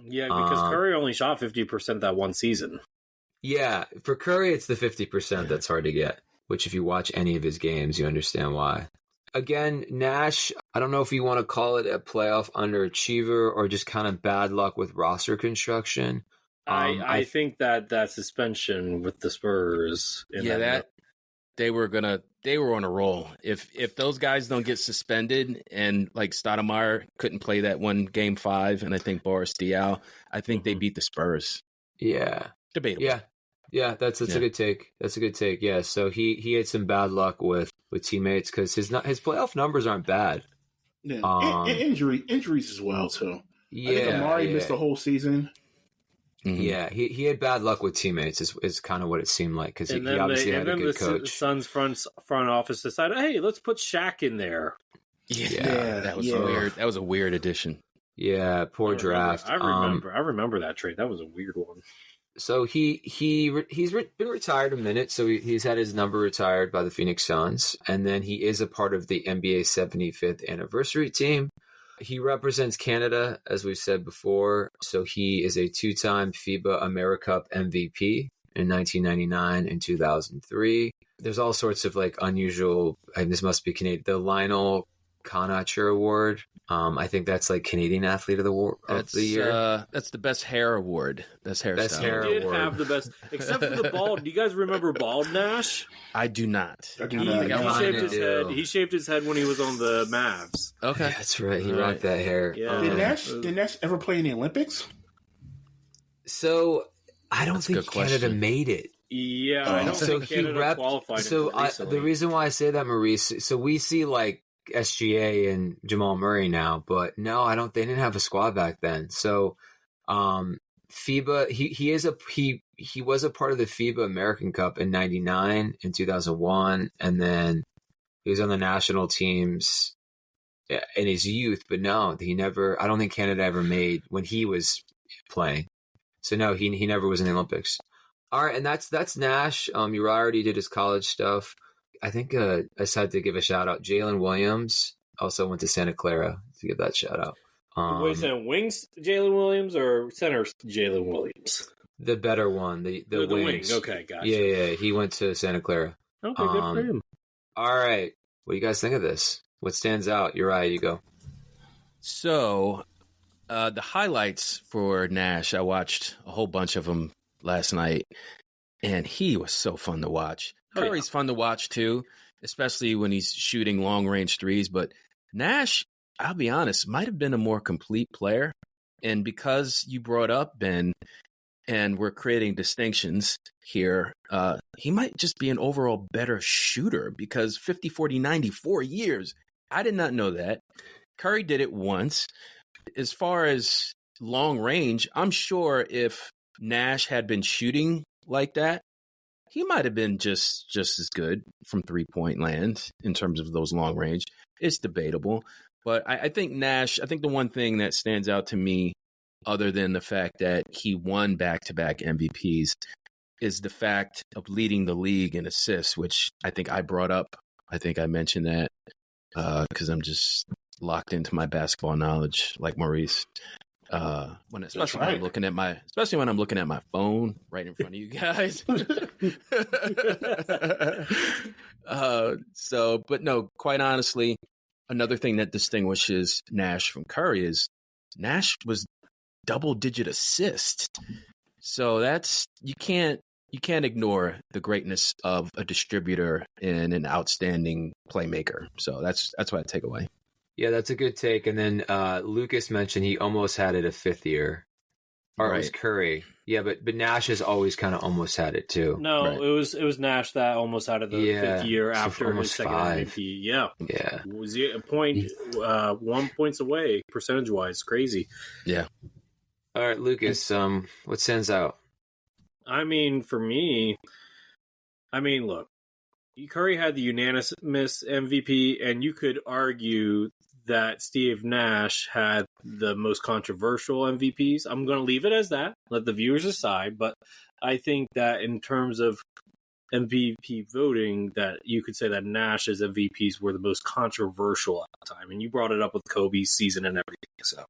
G: Yeah, because Curry only shot 50% that one season.
R: Yeah, for Curry, it's the 50% that's hard to get, which if you watch any of his games, you understand why. Again, Nash, I don't know if you want to call it a playoff underachiever or just kind of bad luck with roster construction.
G: I think that suspension with the Spurs.
F: They were on a roll. If those guys don't get suspended and like Stoudemire couldn't play that one game 5, and I think Boris Diaw, I think they beat the Spurs.
R: Yeah.
F: Debatable.
R: Yeah, that's a good take. That's a good take. Yeah, so he had some bad luck with teammates because his playoff numbers aren't bad.
C: Yeah, and injuries as well too.
R: Yeah,
C: I think Amari missed the whole season.
F: Mm-hmm.
R: Yeah, he had bad luck with teammates is kind of what it seemed like because he obviously had a good coach.
G: The Suns front office decided, hey, let's put Shaq in there.
F: Yeah, that was weird. That was a weird addition.
R: Yeah, poor draft.
G: I remember that trade. That was a weird one.
R: So he's been retired a minute. So he's had his number retired by the Phoenix Suns, and then he is a part of the NBA 75th anniversary team. He represents Canada, as we've said before. So he is a 2-time FIBA AmeriCup MVP in 1999 and 2003. There's all sorts of like unusual. This must be Canadian. The Lionel Conacher Award. I think that's like Canadian Athlete of the Year.
F: That's the best hair award. Best hair
G: He did
F: award.
G: have the best, except for the bald. Do you guys remember Bald Nash?
F: I do not.
G: He shaved his head when he was on the Mavs.
F: Okay,
R: yeah, that's right. He rocked that hair.
G: Yeah.
C: Did Nash ever play in the Olympics?
R: So I don't think Canada made it.
G: Yeah, I don't think Canada qualified.
R: So the reason why I say that, Maurice, so we see like SGA and Jamal Murray now, but no, they didn't have a squad back then. So FIBA, he was a part of the FIBA American Cup in 99 and 2001, and then he was on the national teams in his youth, but no, he never, I don't think Canada ever made when he was playing. So no, he never was in the Olympics. All right, and that's Nash. Uriah already did his college stuff. I think I just had to give a shout out. Jalen Williams also went to Santa Clara to give that shout out.
G: Wait, so wings Jalen Williams or center Jalen Williams?
R: The better one, the wings.
G: Okay, gotcha.
R: Yeah, he went to Santa Clara.
G: Okay, good for him.
R: All right, what do you guys think of this? What stands out? Uriah, you go.
F: So, the highlights for Nash, I watched a whole bunch of them last night, and he was so fun to watch. Curry's fun to watch too, especially when he's shooting long-range threes. But Nash, I'll be honest, might have been a more complete player. And because you brought up Ben, and we're creating distinctions here, he might just be an overall better shooter because 50, 40, 90, 4 years. I did not know that. Curry did it once. As far as long range, I'm sure if Nash had been shooting like that, he might have been just as good from 3-point land in terms of those long range. It's debatable. But I think Nash, I think the one thing that stands out to me, other than the fact that he won back-to-back MVPs, is the fact of leading the league in assists, which I think I brought up. I think I mentioned that because I'm just locked into my basketball knowledge like Maurice. Especially when I'm looking at my phone right in front of you guys. But no, quite honestly, another thing that distinguishes Nash from Curry is Nash was double-digit assists So you can't ignore the greatness of a distributor and an outstanding playmaker. So that's what I take away.
R: Yeah, that's a good take. And then Lucas mentioned he almost had it a fifth year. Or it was Curry. Yeah, but Nash has always kind of almost had it too.
G: No, it was Nash that almost had it the fifth year after his second MVP. Yeah. Was he a point 1 points away percentage wise? Crazy.
F: Yeah.
R: All right, Lucas. What stands out?
G: I mean, for me, look, Curry had the unanimous MVP, and you could argue that Steve Nash had the most controversial MVPs. I'm going to leave it as that, let the viewers decide, but I think that in terms of MVP voting, that you could say that Nash's MVPs were the most controversial at the time, and you brought it up with Kobe's season and everything, so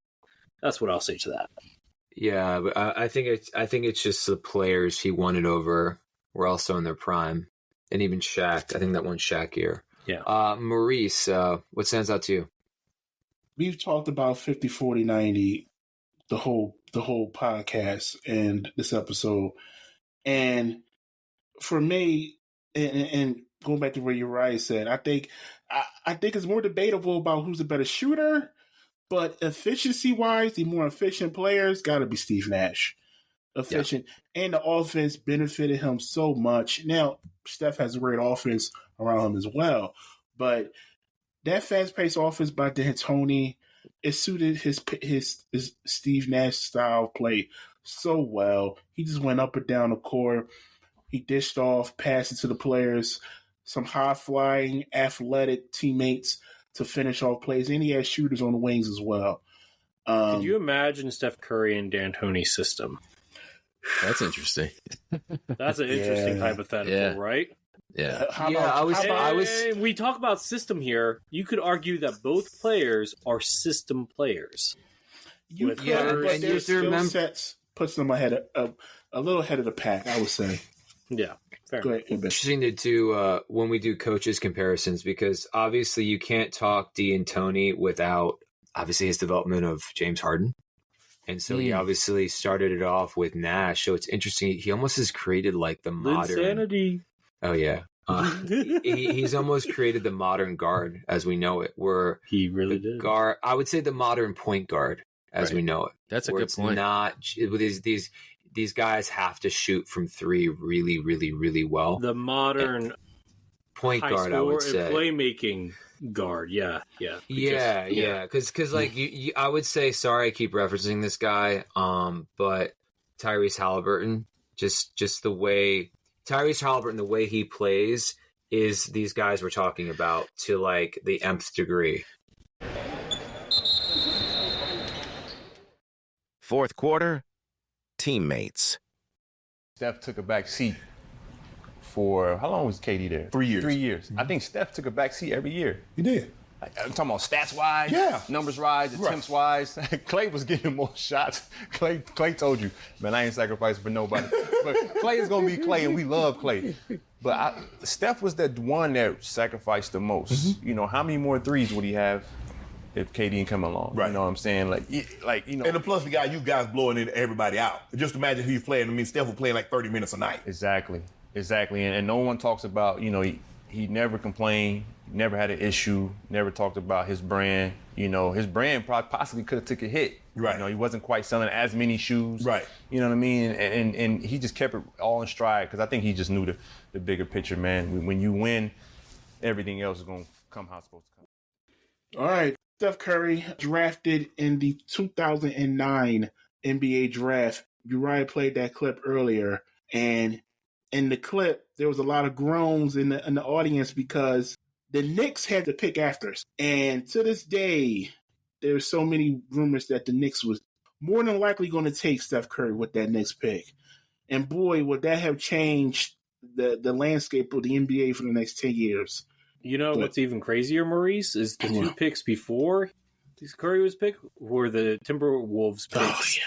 G: that's what I'll say to that.
R: Yeah, but I think it's just the players he won it over were also in their prime, and even Shaq. I think that one Shaq year.
G: Yeah.
R: Maurice, what stands out to you?
C: We've talked about 50, 40, 90, the whole podcast and this episode. And for me, and going back to what Uriah said, I think it's more debatable about who's the better shooter, but efficiency-wise, the more efficient players got to be Steve Nash. Efficient. Yeah. And the offense benefited him so much. Now, Steph has a great offense around him as well, but that fast-paced offense by D'Antoni, it suited his Steve Nash style of play so well. He just went up and down the court. He dished off, passed it to the players, some high-flying, athletic teammates to finish off plays, and he had shooters on the wings as well.
G: Could you imagine Steph Curry and D'Antoni's system?
F: That's interesting.
G: That's an interesting hypothetical, right?
F: Yeah.
G: We talk about system here. You could argue that both players are system players.
C: But their skill sets puts them ahead a little ahead of the pack, I would say.
G: Yeah. Fair.
C: Go ahead.
R: Interesting to do when we do coaches comparisons, because obviously you can't talk D'Antoni without obviously his development of James Harden. And so he obviously started it off with Nash. So it's interesting. He almost has created like the modern
G: insanity.
R: Oh yeah. He's almost created the modern guard as we know it. Where
G: he really did.
R: Guard, I would say the modern point guard as we know it.
F: That's a good point.
R: Not these guys have to shoot from three really, really, really well.
G: The modern
R: point guard, I would say,
G: playmaking guard. Yeah. Because
R: like I would say, sorry, I keep referencing this guy, but Tyrese Halliburton, just the way. Tyrese Halliburton, the way he plays is these guys we're talking about to like the nth degree.
I: Fourth quarter, teammates.
T: Steph took a back seat for, how long was KD there? 3 years. 3 years. Mm-hmm. I think Steph took a back seat every year.
C: He did.
T: I'm talking about stats-wise, numbers-wise, attempts-wise. Clay was getting more shots. Clay told you, man, I ain't sacrificing for nobody. But Clay is going to be Clay, and we love Clay. But Steph was that one that sacrificed the most. Mm-hmm. You know, how many more threes would he have if KD didn't come along? Right. You know what I'm saying? Like you know.
U: And the plus the guy, you guys blowing everybody out. Just imagine who you're playing. I mean, Steph was playing like 30 minutes a night.
T: Exactly. And no one talks about, you know, he never complained. Never had an issue, never talked about his brand. You know, his brand possibly could have took a hit. Right. You know, he wasn't quite selling as many shoes. Right. You know what I mean? And he just kept it all in stride because I think he just knew the bigger picture, man. When you win, everything else is going to come how it's supposed to come.
C: All right. Steph Curry drafted in the 2009 NBA draft. Uriah played that clip earlier. And in the clip, there was a lot of groans in the audience because the Knicks had to pick after us. And to this day, there's so many rumors that the Knicks was more than likely going to take Steph Curry with that next pick. And boy, would that have changed the landscape of the NBA for the next 10 years.
G: You know what's even crazier, Maurice, is the two picks before Curry was picked were the Timberwolves picks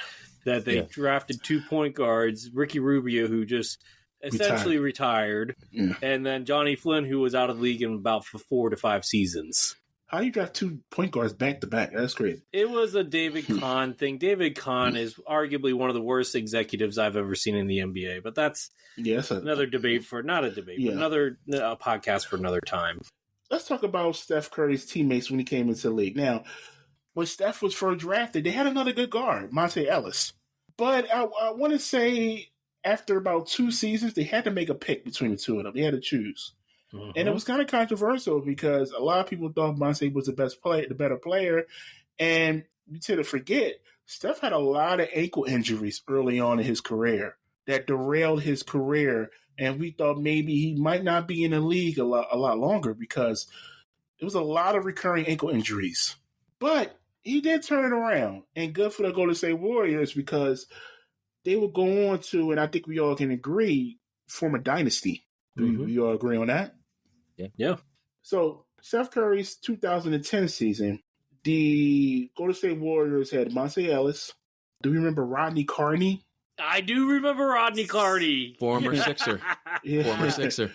G: that they drafted 2 point guards, Ricky Rubio, who just essentially retired, and then Johnny Flynn, who was out of the league in about 4 to 5 seasons.
C: How do you draft 2 point guards back to back? That's crazy.
G: It was a David Kahn thing. David Kahn is arguably one of the worst executives I've ever seen in the NBA, but that's another debate for, not a debate, but another podcast for another time.
C: Let's talk about Steph Curry's teammates when he came into the league. Now, when Steph was first drafted, they had another good guard, Monte Ellis. But I want to say after about 2 seasons, they had to make a pick between the two of them. They had to choose. Mm-hmm. And it was kind of controversial because a lot of people thought Monte was the better player. And you tend to forget, Steph had a lot of ankle injuries early on in his career that derailed his career. And we thought maybe he might not be in the league a lot longer because it was a lot of recurring ankle injuries. But he did turn it around. And good for the Golden State Warriors because they will go on to, and I think we all can agree, form a dynasty. Do we all agree on that?
G: Yeah.
C: So, Steph Curry's 2010 season, the Golden State Warriors had Monte Ellis. Do you remember Rodney Carney?
G: I do remember Rodney Carney.
F: Former Sixer. Former Sixer.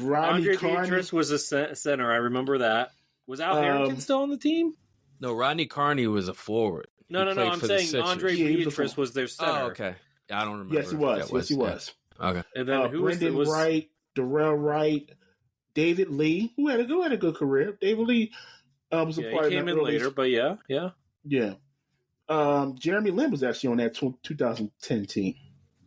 G: Andre Beatrice was a center. I remember that. Was Al Harrington still on the team?
F: No, Rodney Carney was a forward.
G: No. I'm saying Andre Beatrice was their center.
F: Oh, okay. I don't remember.
C: Yes, he was. He was.
F: Okay.
G: And then who
C: Brendan
G: was
C: Wright, Darrell Wright, David Lee, who had a good career. David Lee was a part of that.
G: He came in later, but yeah.
C: Jeremy Lin was actually on that 2010 team.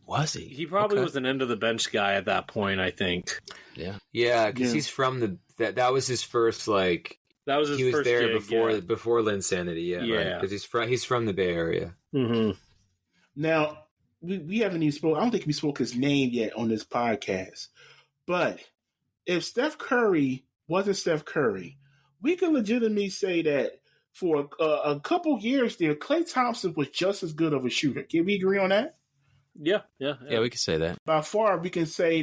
F: Was he?
G: He probably was an end of the bench guy at that point, I think.
R: Yeah, because he's from that was his first like.
G: That was his
R: he was
G: first
R: there
G: gig,
R: before Linsanity. Yeah, because he's from the Bay Area.
G: Mm-hmm.
C: Now we haven't even spoke. I don't think we spoke his name yet on this podcast, but if Steph Curry wasn't Steph Curry, we can legitimately say that for a couple years there, Klay Thompson was just as good of a shooter. Can we agree on that?
G: Yeah,
F: we can say that.
C: By far, we can say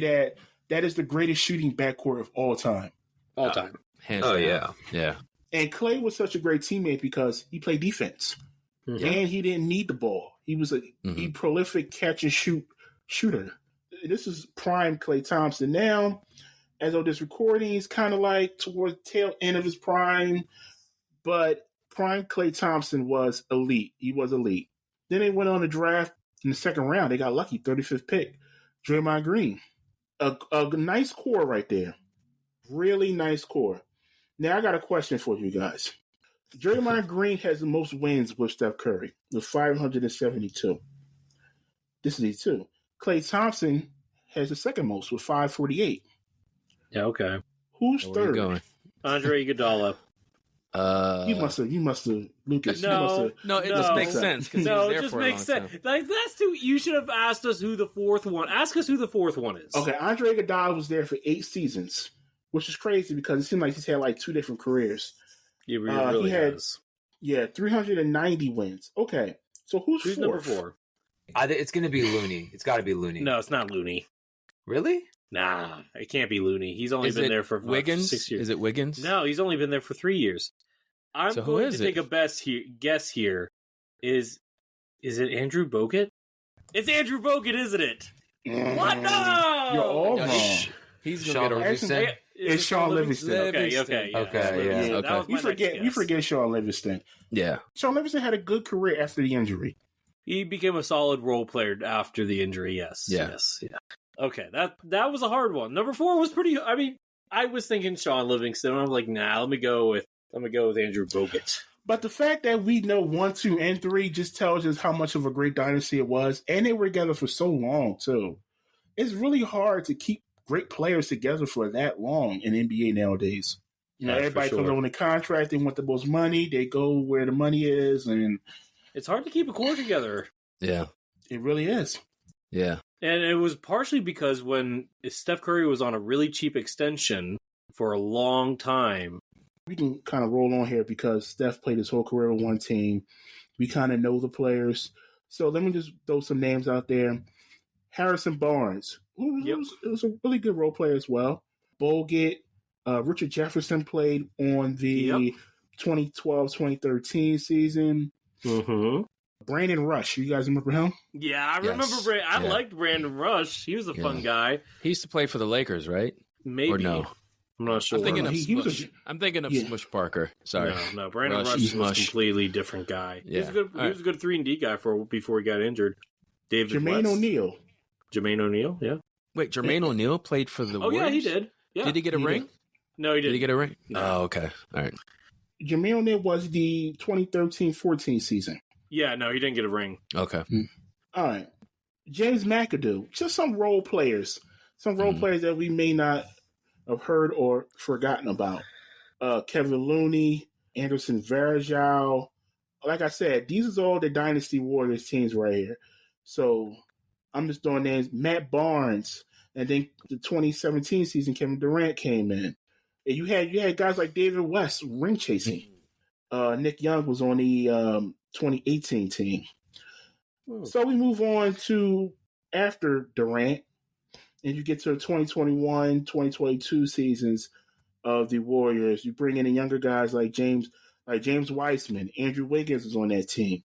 C: that is the greatest shooting backcourt of all time.
G: All time.
F: Hands down. Yeah.
C: And Klay was such a great teammate because he played defense. Mm-hmm. And he didn't need the ball. He was a prolific catch and shoot shooter. This is prime Klay Thompson. Now, as of this recording, he's kind of like towards the tail end of his prime. But prime Klay Thompson was elite. He was elite. Then they went on to draft in the second round. They got lucky, 35th pick. Draymond Green. A nice core right there. Really nice core. Now, I got a question for you guys. Draymond Green has the most wins with Steph Curry, with 572. This is easy, too. Klay Thompson has the second most, with 548.
G: Yeah, okay.
C: Who's third?
F: Going?
G: Andre Iguodala.
C: You must have, Lucas.
G: No,
F: it just makes sense.
G: No, it just makes sense. Like you should have asked us who the fourth one. Ask us who the fourth one is.
C: Okay, Andre Iguodala was there for 8 seasons, which is crazy because it seemed like he's had like 2 different careers.
G: He really has.
C: Yeah, 390 wins. Okay, so who's
G: number 4?
R: It's going to be Looney. It's got to be Looney.
G: No, it's not Looney.
R: Really?
G: Nah, it can't be Looney. He's only been there for
F: Wiggins?
G: 6 years.
F: Is it Wiggins?
G: No, he's only been there for 3 years. I'm going to take a guess here. Is it Andrew Bogut? It's Andrew Bogut, isn't it? What? No!
C: You're all wrong.
F: He's going to get
R: Livingston.
C: It's Sean Livingston.
G: Okay.
C: You forget Sean Livingston.
F: Yeah.
C: Sean Livingston had a good career after the injury.
G: He became a solid role player after the injury, yes.
F: Yeah.
G: Yes. Yeah. Okay, that was a hard one. Number 4 was pretty. I mean, I was thinking Sean Livingston. I'm like, nah, let me go with Andrew Bogut.
C: But the fact that we know 1, 2, and 3 just tells us how much of a great dynasty it was, and they were together for so long too. It's really hard to keep great players together for that long in NBA nowadays. You know, everybody comes on a contract. They want the most money. They go where the money is, and
G: it's hard to keep a core together.
F: Yeah,
C: it really is.
F: Yeah.
G: And it was partially because when Steph Curry was on a really cheap extension for a long time.
C: We can kind of roll on here because Steph played his whole career on one team. We kind of know the players. So let me just throw some names out there. Harrison Barnes, who was a really good role player as well. Bogut, Richard Jefferson played on the 2012-2013 season.
G: Mm-hmm.
C: Brandon Rush, you guys remember him?
G: Yeah, I remember. I liked Brandon Rush. He was a fun guy.
F: He used to play for the Lakers, right?
G: Maybe.
F: Or no?
G: I'm not sure.
F: I'm thinking of
C: He was
F: Smush. I'm thinking of Smush Parker. Sorry.
G: No, Brandon Rush was a completely different guy.
F: Yeah.
G: He was a good 3-and-D guy before he got injured. David
C: Jermaine
G: West.
C: O'Neal.
G: Jermaine O'Neal, yeah.
F: Wait, Jermaine O'Neal played for the Warriors?
G: Yeah, he did. Yeah.
F: Did he get a ring?
G: No, he didn't.
F: Did he get a ring?
G: No.
F: Oh, okay. All right.
C: Jermaine O'Neal was the 2013-14 season.
G: Yeah, no, he didn't get a ring.
F: Okay.
C: All right. James McAdoo. Just some role players. Some role players that we may not have heard or forgotten about. Kevin Looney, Anderson Varejao. Like I said, these are all the Dynasty Warriors teams right here. So I'm just throwing names. Matt Barnes. And then the 2017 season, Kevin Durant came in. And you had guys like David West ring chasing. Nick Young was on the 2018 team. So we move on to after Durant, and you get to the 2021, 2022 seasons of the Warriors. You bring in the younger guys like James Wiseman. Andrew Wiggins was on that team.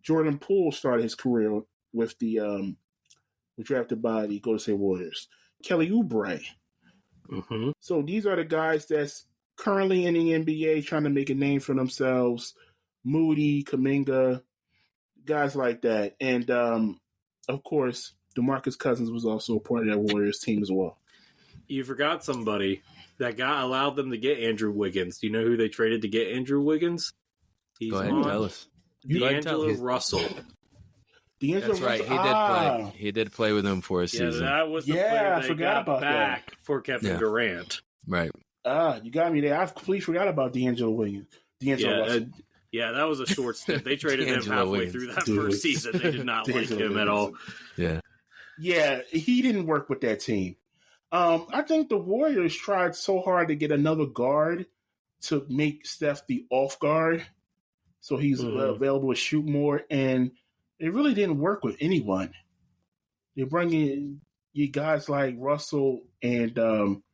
C: Jordan Poole started his career with the drafted by the Golden State Warriors. Kelly Oubre.
G: Mm-hmm.
C: So these are the guys that's currently in the NBA trying to make a name for themselves. Moody, Kuminga, guys like that. And, of course, DeMarcus Cousins was also a part of that Warriors team as well.
G: You forgot somebody that allowed them to get Andrew Wiggins. Do you know who they traded to get Andrew Wiggins? He's
F: Go ahead and tell us.
G: D'Angelo Russell.
F: That's right. He did play with him for a season.
G: That was the player they got back for Kevin Durant.
F: Right.
C: You got me there. I completely forgot about D'Angelo Wiggins. Russell.
G: Yeah, that was a short stint. They traded him halfway through that first season. They did not like him at all.
F: Yeah.
C: Yeah, he didn't work with that team. I think the Warriors tried so hard to get another guard to make Steph the off guard, so he's available to shoot more, and it really didn't work with anyone. They bring in you guys like Russell and Oubre.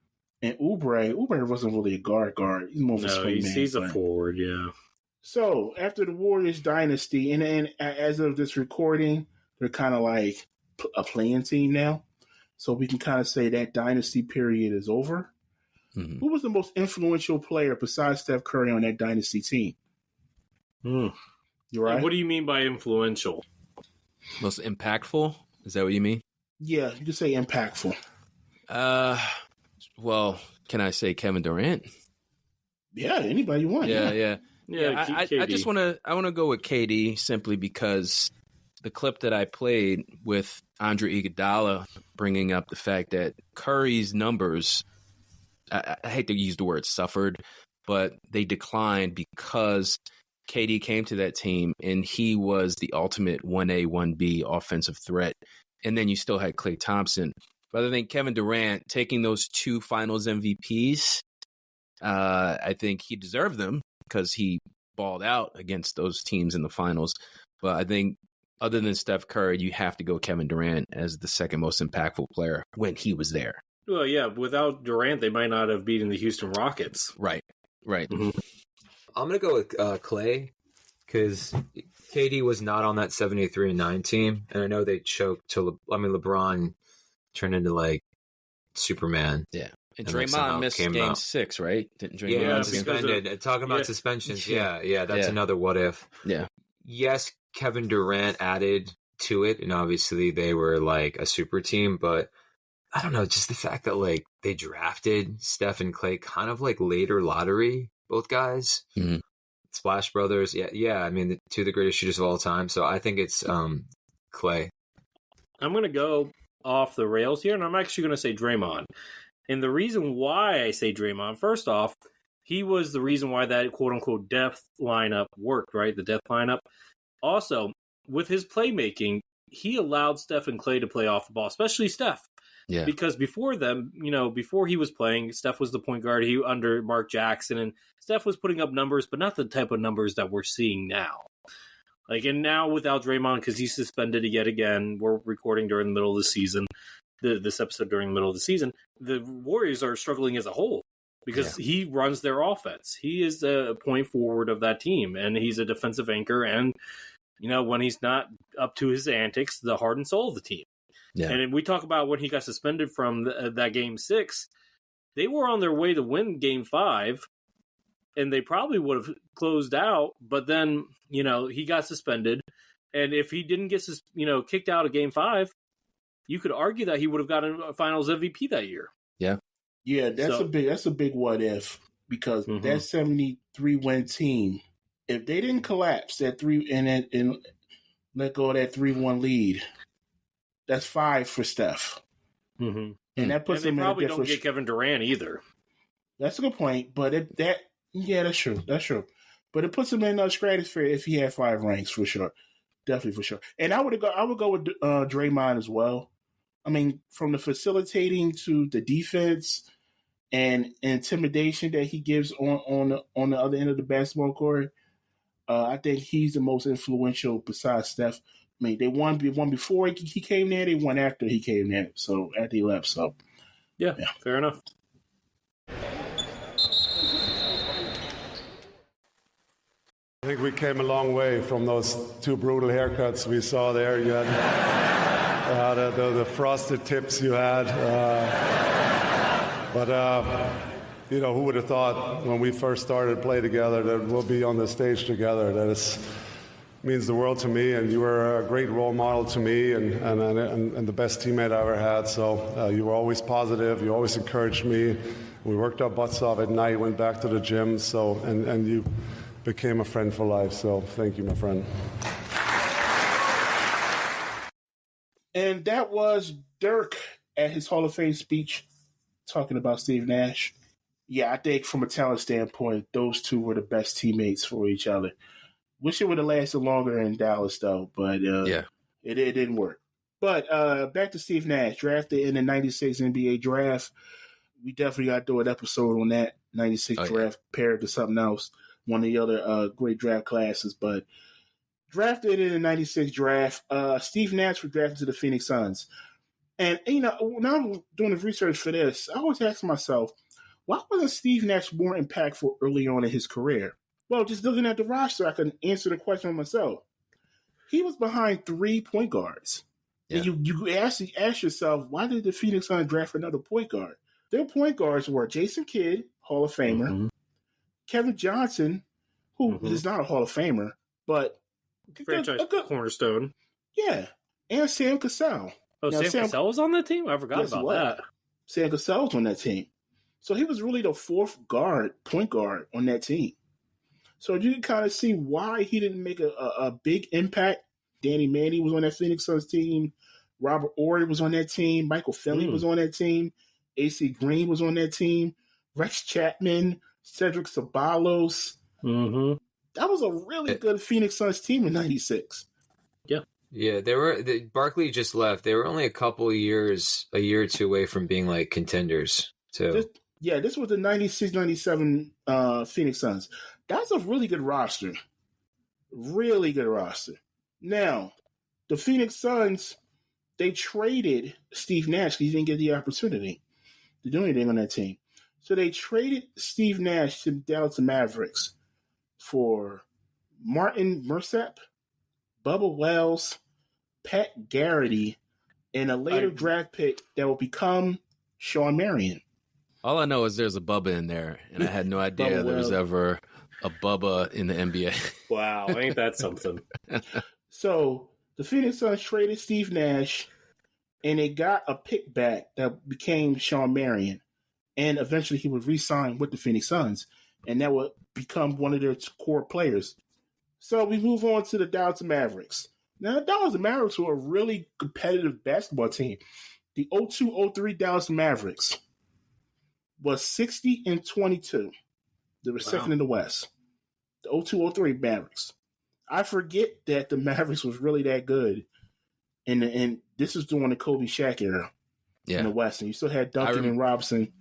C: Oubre wasn't really a guard. He's more of a swing man.
G: He's a forward, yeah.
C: So after the Warriors dynasty, and as of this recording, they're kind of like a playing team now. So we can kind of say that dynasty period is over. Mm-hmm. Who was the most influential player besides Steph Curry on that dynasty team?
G: You right? What do you mean by influential?
F: Most impactful? Is that what you mean?
C: Yeah, you can say impactful.
F: Well, can I say Kevin Durant?
C: Yeah, anybody you want.
F: Yeah. I just want to go with KD simply because the clip that I played with Andre Iguodala bringing up the fact that Curry's numbers, I hate to use the word suffered, but they declined because KD came to that team and he was the ultimate 1A, 1B offensive threat. And then you still had Klay Thompson. But I think Kevin Durant taking those 2 finals MVPs, I think he deserved them because he balled out against those teams in the finals. But I think other than Steph Curry, you have to go Kevin Durant as the second most impactful player when he was there.
G: Well, yeah, without Durant, they might not have beaten the Houston Rockets.
F: Right.
R: Mm-hmm. I'm going to go with Klay because KD was not on that 73-9 team. And I know they choked to, LeBron turned into like Superman.
F: Yeah. And Draymond missed game 6, right? Didn't Draymond?
R: Yeah, suspended. Talking about suspensions. Yeah, that's another what if.
F: Yeah.
R: Yes, Kevin Durant added to it, and obviously they were like a super team, but I don't know, just the fact that like they drafted Steph and Klay kind of like later lottery, both guys.
F: Mm-hmm.
R: Splash Brothers. Yeah. I mean, 2 of the greatest shooters of all time. So I think it's Klay.
G: I'm going to go off the rails here, and I'm actually going to say Draymond. And the reason why I say Draymond, first off, he was the reason why that quote-unquote depth lineup worked, right? The depth lineup. Also, with his playmaking, he allowed Steph and Klay to play off the ball, especially Steph.
F: Yeah.
G: Because before them, before he was playing, Steph was the point guard. He under Mark Jackson, and Steph was putting up numbers, but not the type of numbers that we're seeing now. And now without Draymond, because he's suspended yet again, we're recording during the middle of the season, this episode during the middle of the season, the Warriors are struggling as a whole because he runs their offense. He is the point forward of that team, and he's a defensive anchor. And, when he's not up to his antics, the heart and soul of the team. Yeah. And we talk about when he got suspended from that game 6, they were on their way to win Game 5, and they probably would have closed out. But then, he got suspended, and if he didn't get kicked out of Game 5, you could argue that he would have gotten a Finals MVP that year.
F: Yeah,
C: that's a big what if, because that 73 win team, if they didn't collapse that 3 and let go of that 3-1 lead, that's 5 for Steph.
G: Mm-hmm.
C: And that puts
G: they
C: them in a
G: probably
C: different.
G: Don't get Kevin Durant either.
C: That's a good point, but that's true. That's true. But it puts him in a stratosphere if he had 5 ranks for sure, definitely for sure. And I would go with Draymond as well. I mean, from the facilitating to the defense and intimidation that he gives on the other end of the basketball court, I think he's the most influential besides Steph. I mean, they won before he came there. They won after he came there. So after he left, so
G: yeah. Fair enough.
A: I think we came a long way from those 2 brutal haircuts we saw there. You had the frosted tips you had. But who would have thought when we first started to play together that we'll be on the stage together? That means the world to me, and you were a great role model to me and the best teammate I ever had. So you were always positive. You always encouraged me. We worked our butts off at night, went back to the gym. So and you became a friend for life. So thank you, my friend.
C: And that was Dirk at his Hall of Fame speech talking about Steve Nash. Yeah, I think from a talent standpoint, those two were the best teammates for each other. Wish it would have lasted longer in Dallas, though, but it didn't work. But back to Steve Nash, drafted in the 96 NBA draft. We definitely got to do an episode on that 96 draft paired to something else, one of the other great draft classes. But drafted in the 96 draft, Steve Nash was drafted to the Phoenix Suns. And, when I'm doing the research for this, I always ask myself, why wasn't Steve Nash more impactful early on in his career? Well, just looking at the roster, I can answer the question myself. He was behind 3 point guards. Yeah. And you ask yourself, why did the Phoenix Suns draft another point guard? Their point guards were Jason Kidd, Hall of Famer, Kevin Johnson, who is not a Hall of Famer, but
G: franchise cornerstone.
C: Yeah, and Sam Cassell.
G: Oh, Sam Cassell was on that team? I forgot about that.
C: Sam Cassell was on that team. So he was really the 4th point guard on that team. So you can kind of see why he didn't make a big impact. Danny Manning was on that Phoenix Suns team. Robert Horry was on that team. Michael Finley was on that team. AC Green was on that team. Rex Chapman, Cedric Ceballos. That was a really good Phoenix Suns team in 96.
G: Yeah.
R: Yeah, Barkley just left. They were only a year or two away from being like contenders. So
C: this was the 96-97 Phoenix Suns. That's a really good roster. Really good roster. Now, the Phoenix Suns, they traded Steve Nash because he didn't get the opportunity to do anything on that team. So they traded Steve Nash to the Dallas Mavericks for Martin Millsap, Bubba Wells, Pat Garrity, and a later draft pick that will become Shawn Marion.
F: All I know is there's a Bubba in there, and I had no idea there was ever a Bubba in the NBA.
G: Wow, ain't that something?
C: So the Phoenix Suns traded Steve Nash, and they got a pick back that became Shawn Marion. And eventually he would re-sign with the Phoenix Suns, and that would become one of their core players. So we move on to the Dallas Mavericks. Now, the Dallas Mavericks were a really competitive basketball team. The 02-03 Dallas Mavericks was 60-22. They were second in the West. The 02-03 Mavericks. I forget that the Mavericks was really that good. And this is during the Kobe Shaq era in the West. And you still had Duncan and Robinson.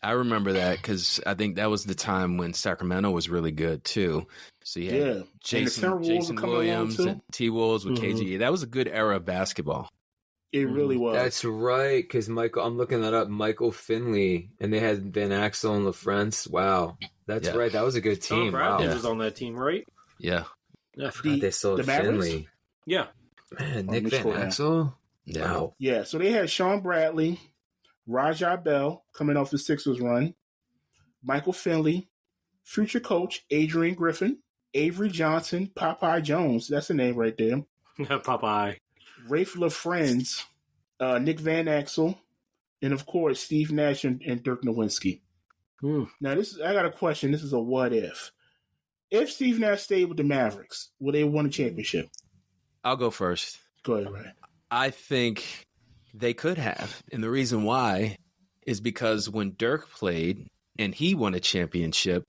F: I remember that because I think that was the time when Sacramento was really good too. So you had Jason Williams and T-Wolves with KG. That was a good era of basketball.
C: It really was.
R: That's right, because I'm looking that up. Michael Finley, and they had Van Axel and LaFrance. Wow, that's right. That was a good team.
G: Bradley was on that team, right?
F: Yeah.
R: I forgot they still had Finley.
G: Yeah.
R: Man, Nick Van Axel.
F: Yeah.
R: Wow.
C: Yeah, so they had Sean Bradley, Rajah Bell, coming off the Sixers run, Michael Finley, future coach Adrian Griffin, Avery Johnson, Popeye Jones, that's the name right there.
G: Popeye.
C: Rafe LaFrenz, Nick Van Axel, and of course Steve Nash and Dirk Nowitzki. Now, I got a question. This is a what if. If Steve Nash stayed with the Mavericks, would they win a championship?
F: I'll go first.
C: Go ahead, Ray.
F: I think they could have. And the reason why is because when Dirk played and he won a championship,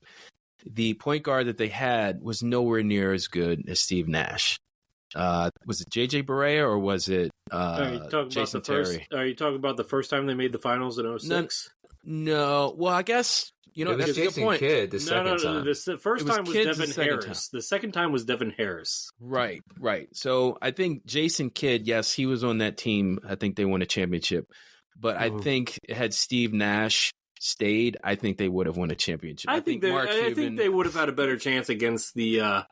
F: the point guard that they had was nowhere near as good as Steve Nash. Was it J.J. Barea or was it Jason Terry?
G: Are you talking about the first time they made the finals in 06?
F: No. Well, I guess, that's a good point.
R: Kidd the second time.
G: The first time was
F: Kidd's
G: Devin Harris. The second time was Devin Harris.
F: Right. So I think Jason Kidd, yes, he was on that team. I think they won a championship. But I think had Steve Nash stayed, I think they would have won a championship.
G: I think they would have had a better chance against the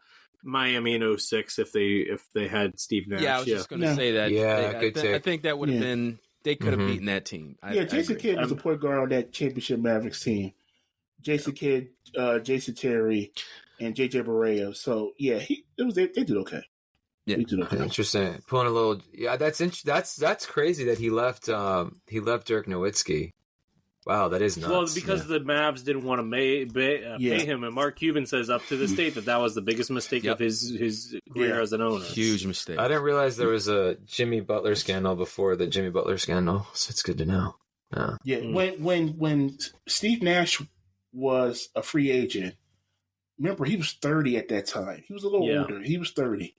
G: Miami in 06 if they had Steve Nash.
F: Yeah, I was just going to say that.
R: Yeah,
F: I think that would have been. They could have beaten that team.
C: Jason Kidd was the point guard on that championship Mavericks team. Jason Kidd, Jason Terry, and J.J. Barea. So they did okay.
F: Yeah,
C: they did okay.
R: Interesting. Pulling a little. Yeah, that's crazy that he left. He left Dirk Nowitzki. Wow, that is nuts.
G: Well, because the Mavs didn't want to pay him, and Mark Cuban says up to this date that was the biggest mistake of his career as an owner.
F: Huge mistake.
R: I didn't realize there was a Jimmy Butler scandal before the Jimmy Butler scandal, so it's good to know.
C: Yeah, when Steve Nash was a free agent, remember he was 30 at that time. He was a little older. He was 30.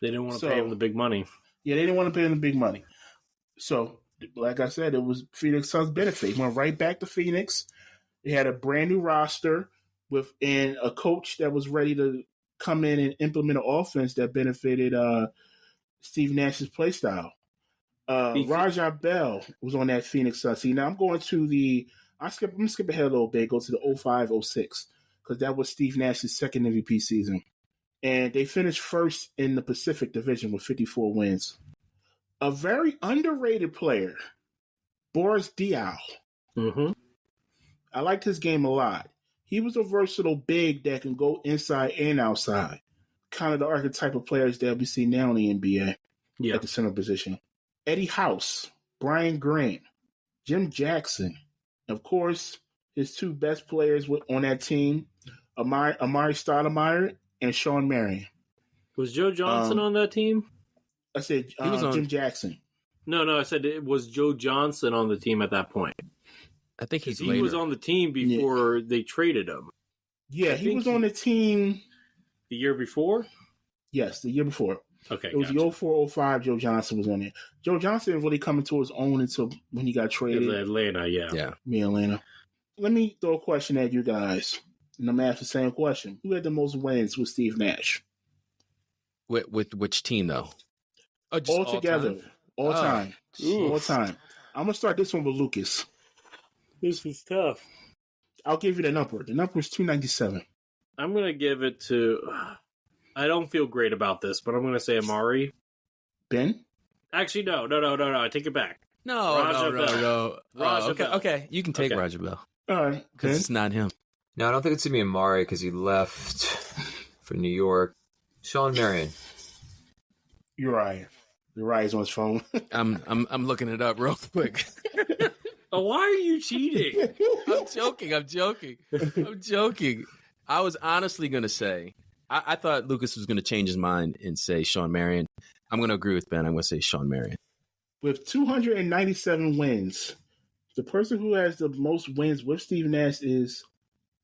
G: They didn't want to pay him the big money.
C: Yeah, they didn't want to pay him the big money. So, like I said, it was Phoenix Suns' benefit. He went right back to Phoenix. They had a brand new roster and a coach that was ready to come in and implement an offense that benefited Steve Nash's play style. Rajah Bell was on that Phoenix Suns. See, now I'm going to I'm going to skip ahead a little bit, go to the 05-06, because that was Steve Nash's second MVP season. And they finished first in the Pacific Division with 54 wins. A very underrated player, Boris Diaw.
G: Mm-hmm.
C: I liked his game a lot. He was a versatile big that can go inside and outside. Kind of the archetype of players that we see now in the NBA at the center position. Eddie House, Brian Grant, Jim Jackson. Of course, his two best players on that team, Amari Stoudemire and Sean Marion.
G: Was Joe Johnson on that team?
C: I said he was on Jim Jackson.
G: No, I said it was Joe Johnson on the team at that point.
F: I think
G: he was on the team before they traded him.
C: Yeah, he was on the team
G: the year before?
C: Yes, the year before.
G: Okay,
C: it was the 04-05 Joe Johnson was on it. Joe Johnson didn't really come into his own until when he got traded.
G: Atlanta, yeah.
C: Atlanta. Let me throw a question at you guys, and I'm going to ask the same question. Who had the most wins with Steve Nash?
F: With which team, though?
C: All together. All time. All time. I'm going to start this one with Lucas.
G: This is tough.
C: I'll give you the number. The number is 297.
G: I'm going to give it to... I don't feel great about this, but I'm going to say Amari.
C: Ben?
G: Actually, no. I take it back.
F: No.
G: Rajah Bell.
F: Okay. You can take Rajah Bell.
C: All right.
F: Because it's not him.
R: No, I don't think it's going to be Amari because he left for New York. Sean Marion.
C: Uriah is on his phone.
F: I'm looking it up real quick.
G: Oh, why are you cheating?
F: I'm joking. I was honestly going to say, I thought Lucas was going to change his mind and say Sean Marion. I'm going to agree with Ben. I'm going to say Sean Marion.
C: With 297 wins, the person who has the most wins with Steve Nash is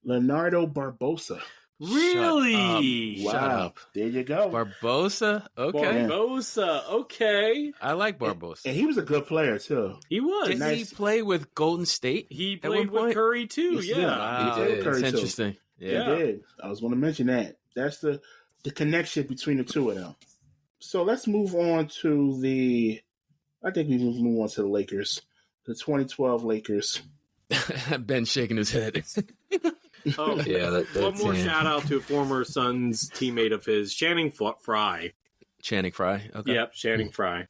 C: Leonardo Barbosa.
G: Really?
C: Wow.
F: Shut up.
C: There you go.
F: Barbosa? Okay.
G: Barbosa. Okay.
F: I like Barbosa.
C: And he was a good player, too.
G: He was.
F: Didn't he play with Golden State?
G: He played with Curry, too.
C: Yes,
G: Yeah.
F: Wow.
C: He did.
F: That's interesting.
C: Yeah. He did. I was going to mention that. That's the connection between the two of them. So let's move on to I think we move on to the Lakers. The 2012 Lakers.
F: Ben shaking his head.
G: Oh,
R: yeah.
G: One more shout out to a former Suns teammate of his, Channing Frye.
F: Channing Frye. Okay.
G: Yep, Channing Frye.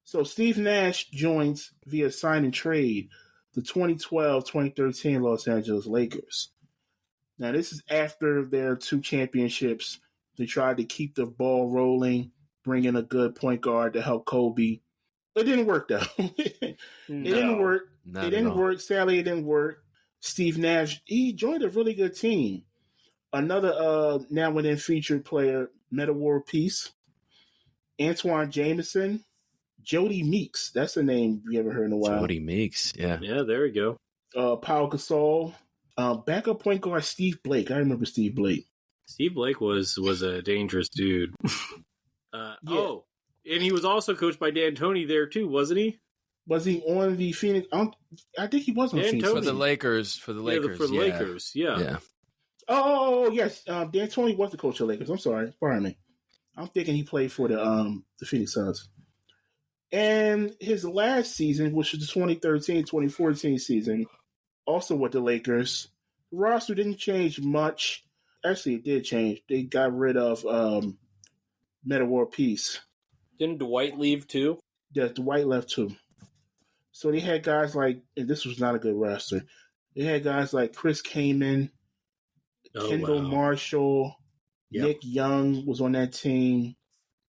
C: So Steve Nash joins via sign and trade the 2012-2013 Los Angeles Lakers. Now, this is after their 2 championships. They tried to keep the ball rolling, bring in a good point guard to help Kobe. It didn't work, though. It didn't work. It didn't work. Sadly, it didn't work. Steve Nash, he joined a really good team. Another now and then featured player, Metta World Peace, Antoine Jameson, Jody Meeks. That's a name you ever heard in a while.
F: Jody Meeks, yeah.
G: Yeah, there we go.
C: Paul Gasol. Backup point guard Steve Blake. I remember Steve Blake.
G: Steve Blake was a dangerous dude. Oh, and he was also coached by D'Antoni there too, wasn't he?
C: Was he on the Phoenix? I think he was on Phoenix.
F: For the Lakers.
G: For the Lakers, yeah.
C: Oh, yes. D'Antoni was the coach of the Lakers. I'm sorry. Pardon me. I'm thinking he played for the Phoenix Suns. And his last season, which was the 2013-2014 season, also with the Lakers, the roster didn't change much. Actually, it did change. They got rid of Metta World Peace.
G: Didn't Dwight leave too?
C: Yeah, Dwight left too. So they had guys like, and this was not a good roster, they had guys like Chris Kaman, Kendall Marshall, Nick Young was on that team,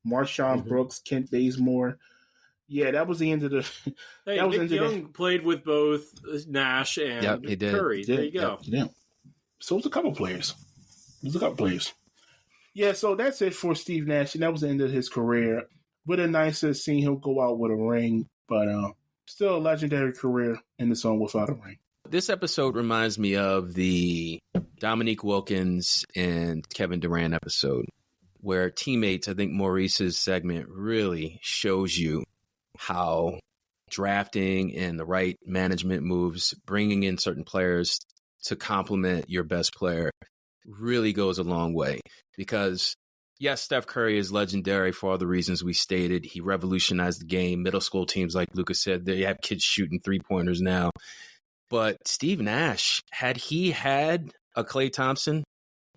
C: Marshawn Brooks, Kent Bazemore. Yeah, that was the end of the.
G: Hey, Nick Young played with both Nash and Curry. There you go.
C: Yeah. So it was a couple players. Yeah, so that's it for Steve Nash, and that was the end of his career. Would have nice to see him go out with a ring, but still a legendary career in the song without a ring.
F: This episode reminds me of the Dominique Wilkins and Kevin Durant episode, where teammates, I think Maurice's segment really shows you how drafting and the right management moves, bringing in certain players to complement your best player really goes a long way. Because, yes, Steph Curry is legendary for all the reasons we stated. He revolutionized the game. Middle school teams, like Lucas said, they have kids shooting three-pointers now. But Steve Nash, had he had a Klay Thompson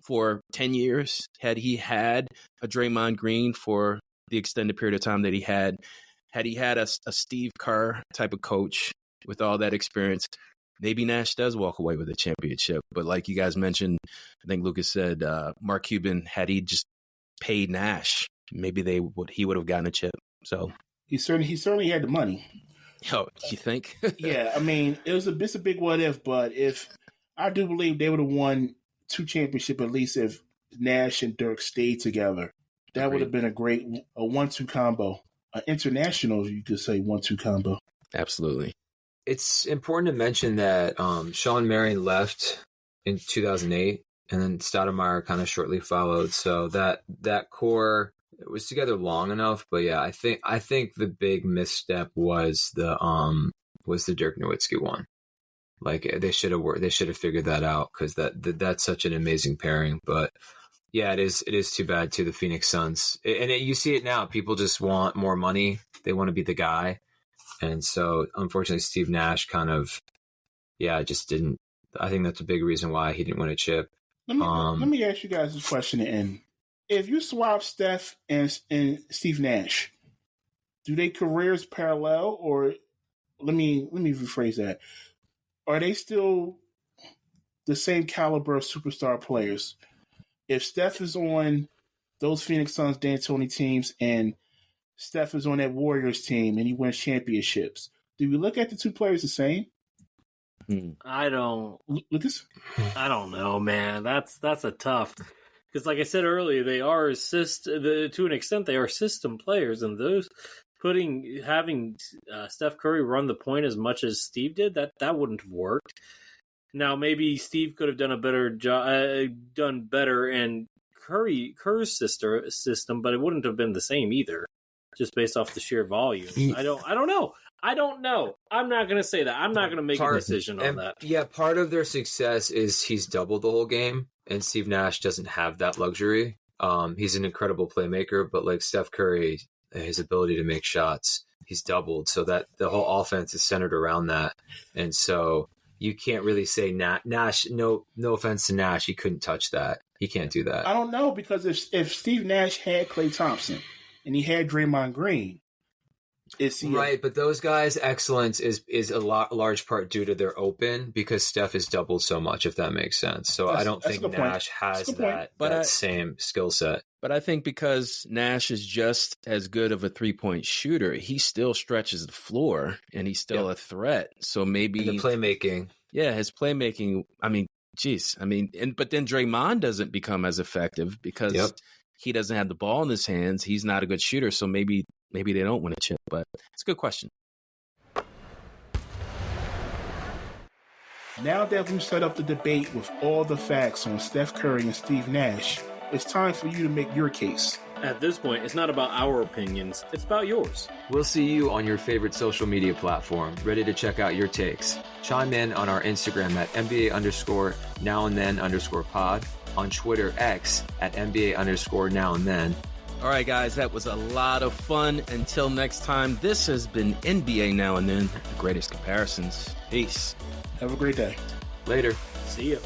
F: for 10 years, had he had a Draymond Green for the extended period of time that he had he had a Steve Kerr type of coach with all that experience, maybe Nash does walk away with a championship. But like you guys mentioned, I think Lucas said, Mark Cuban, had he just paid Nash, maybe he would have gotten a chip. So
C: he certainly had the money.
F: Oh, you think?
C: Yeah, I mean, it's a big what if, but if I do believe they would have won 2 championships at least if Nash and Dirk stayed together. That would have been a 1-2 combo. An international, you could say, 1-2 combo.
F: Absolutely.
R: It's important to mention that Sean Marion left in 2008, and then Stoudemire kind of shortly followed. So that core was together long enough. But yeah, I think the big misstep was the Dirk Nowitzki one. Like they should have figured that out, because that's such an amazing pairing. But yeah, it is too bad to the Phoenix Suns, and you see it now. People just want more money. They want to be the guy. And so, unfortunately, Steve Nash kind of, just didn't. I think that's a big reason why he didn't win a chip.
C: Let me ask you guys this question to end. If you swap Steph and Steve Nash, do their careers parallel, or let me rephrase that? Are they still the same caliber of superstar players? If Steph is on those Phoenix Suns D'Antoni teams and Steph is on that Warriors team and he wins championships, do we look at the two players the same?
G: I don't.
C: Lucas?
G: I don't know, man. That's a tough. Because, like I said earlier, they are to an extent they are system players, and those having Steph Curry run the point as much as Steve did, that wouldn't have worked. Now, maybe Steve could have done a better job, done better in Kerr's system, but it wouldn't have been the same either, just based off the sheer volume. I don't know. I'm not going to say that. I'm not going to make a decision on that.
R: Yeah, part of their success is he's doubled the whole game, and Steve Nash doesn't have that luxury. He's an incredible playmaker, but like Steph Curry, his ability to make shots, he's doubled, so that the whole offense is centered around that. And so you can't really say Nash. No offense to Nash, he couldn't touch that. He can't do that.
C: I don't know, because if Steve Nash had Klay Thompson and he had Draymond Green,
R: Right, but those guys' excellence is a large part due to their open because Steph has doubled so much, if that makes sense. So I don't think Nash has that same skill set.
F: But I think because Nash is just as good of a three-point shooter, he still stretches the floor and he's still a threat. So maybe
R: and the playmaking.
F: Yeah, his playmaking. I mean, geez. I mean, but then Draymond doesn't become as effective because he doesn't have the ball in his hands. He's not a good shooter. So maybe they don't win a chip. But it's a good question.
C: Now that we've set up the debate with all the facts on Steph Curry and Steve Nash, it's time for you to make your case.
G: At this point, it's not about our opinions, it's about yours.
R: We'll see you on your favorite social media platform, ready to check out your takes. Chime in on our Instagram at NBA_NowAndThen_pod, on Twitter X at NBA_NowAndThen.
F: All right, guys, that was a lot of fun. Until next time, this has been NBA Now and Then, the greatest comparisons. Peace.
C: Have a great day.
R: Later.
G: See ya.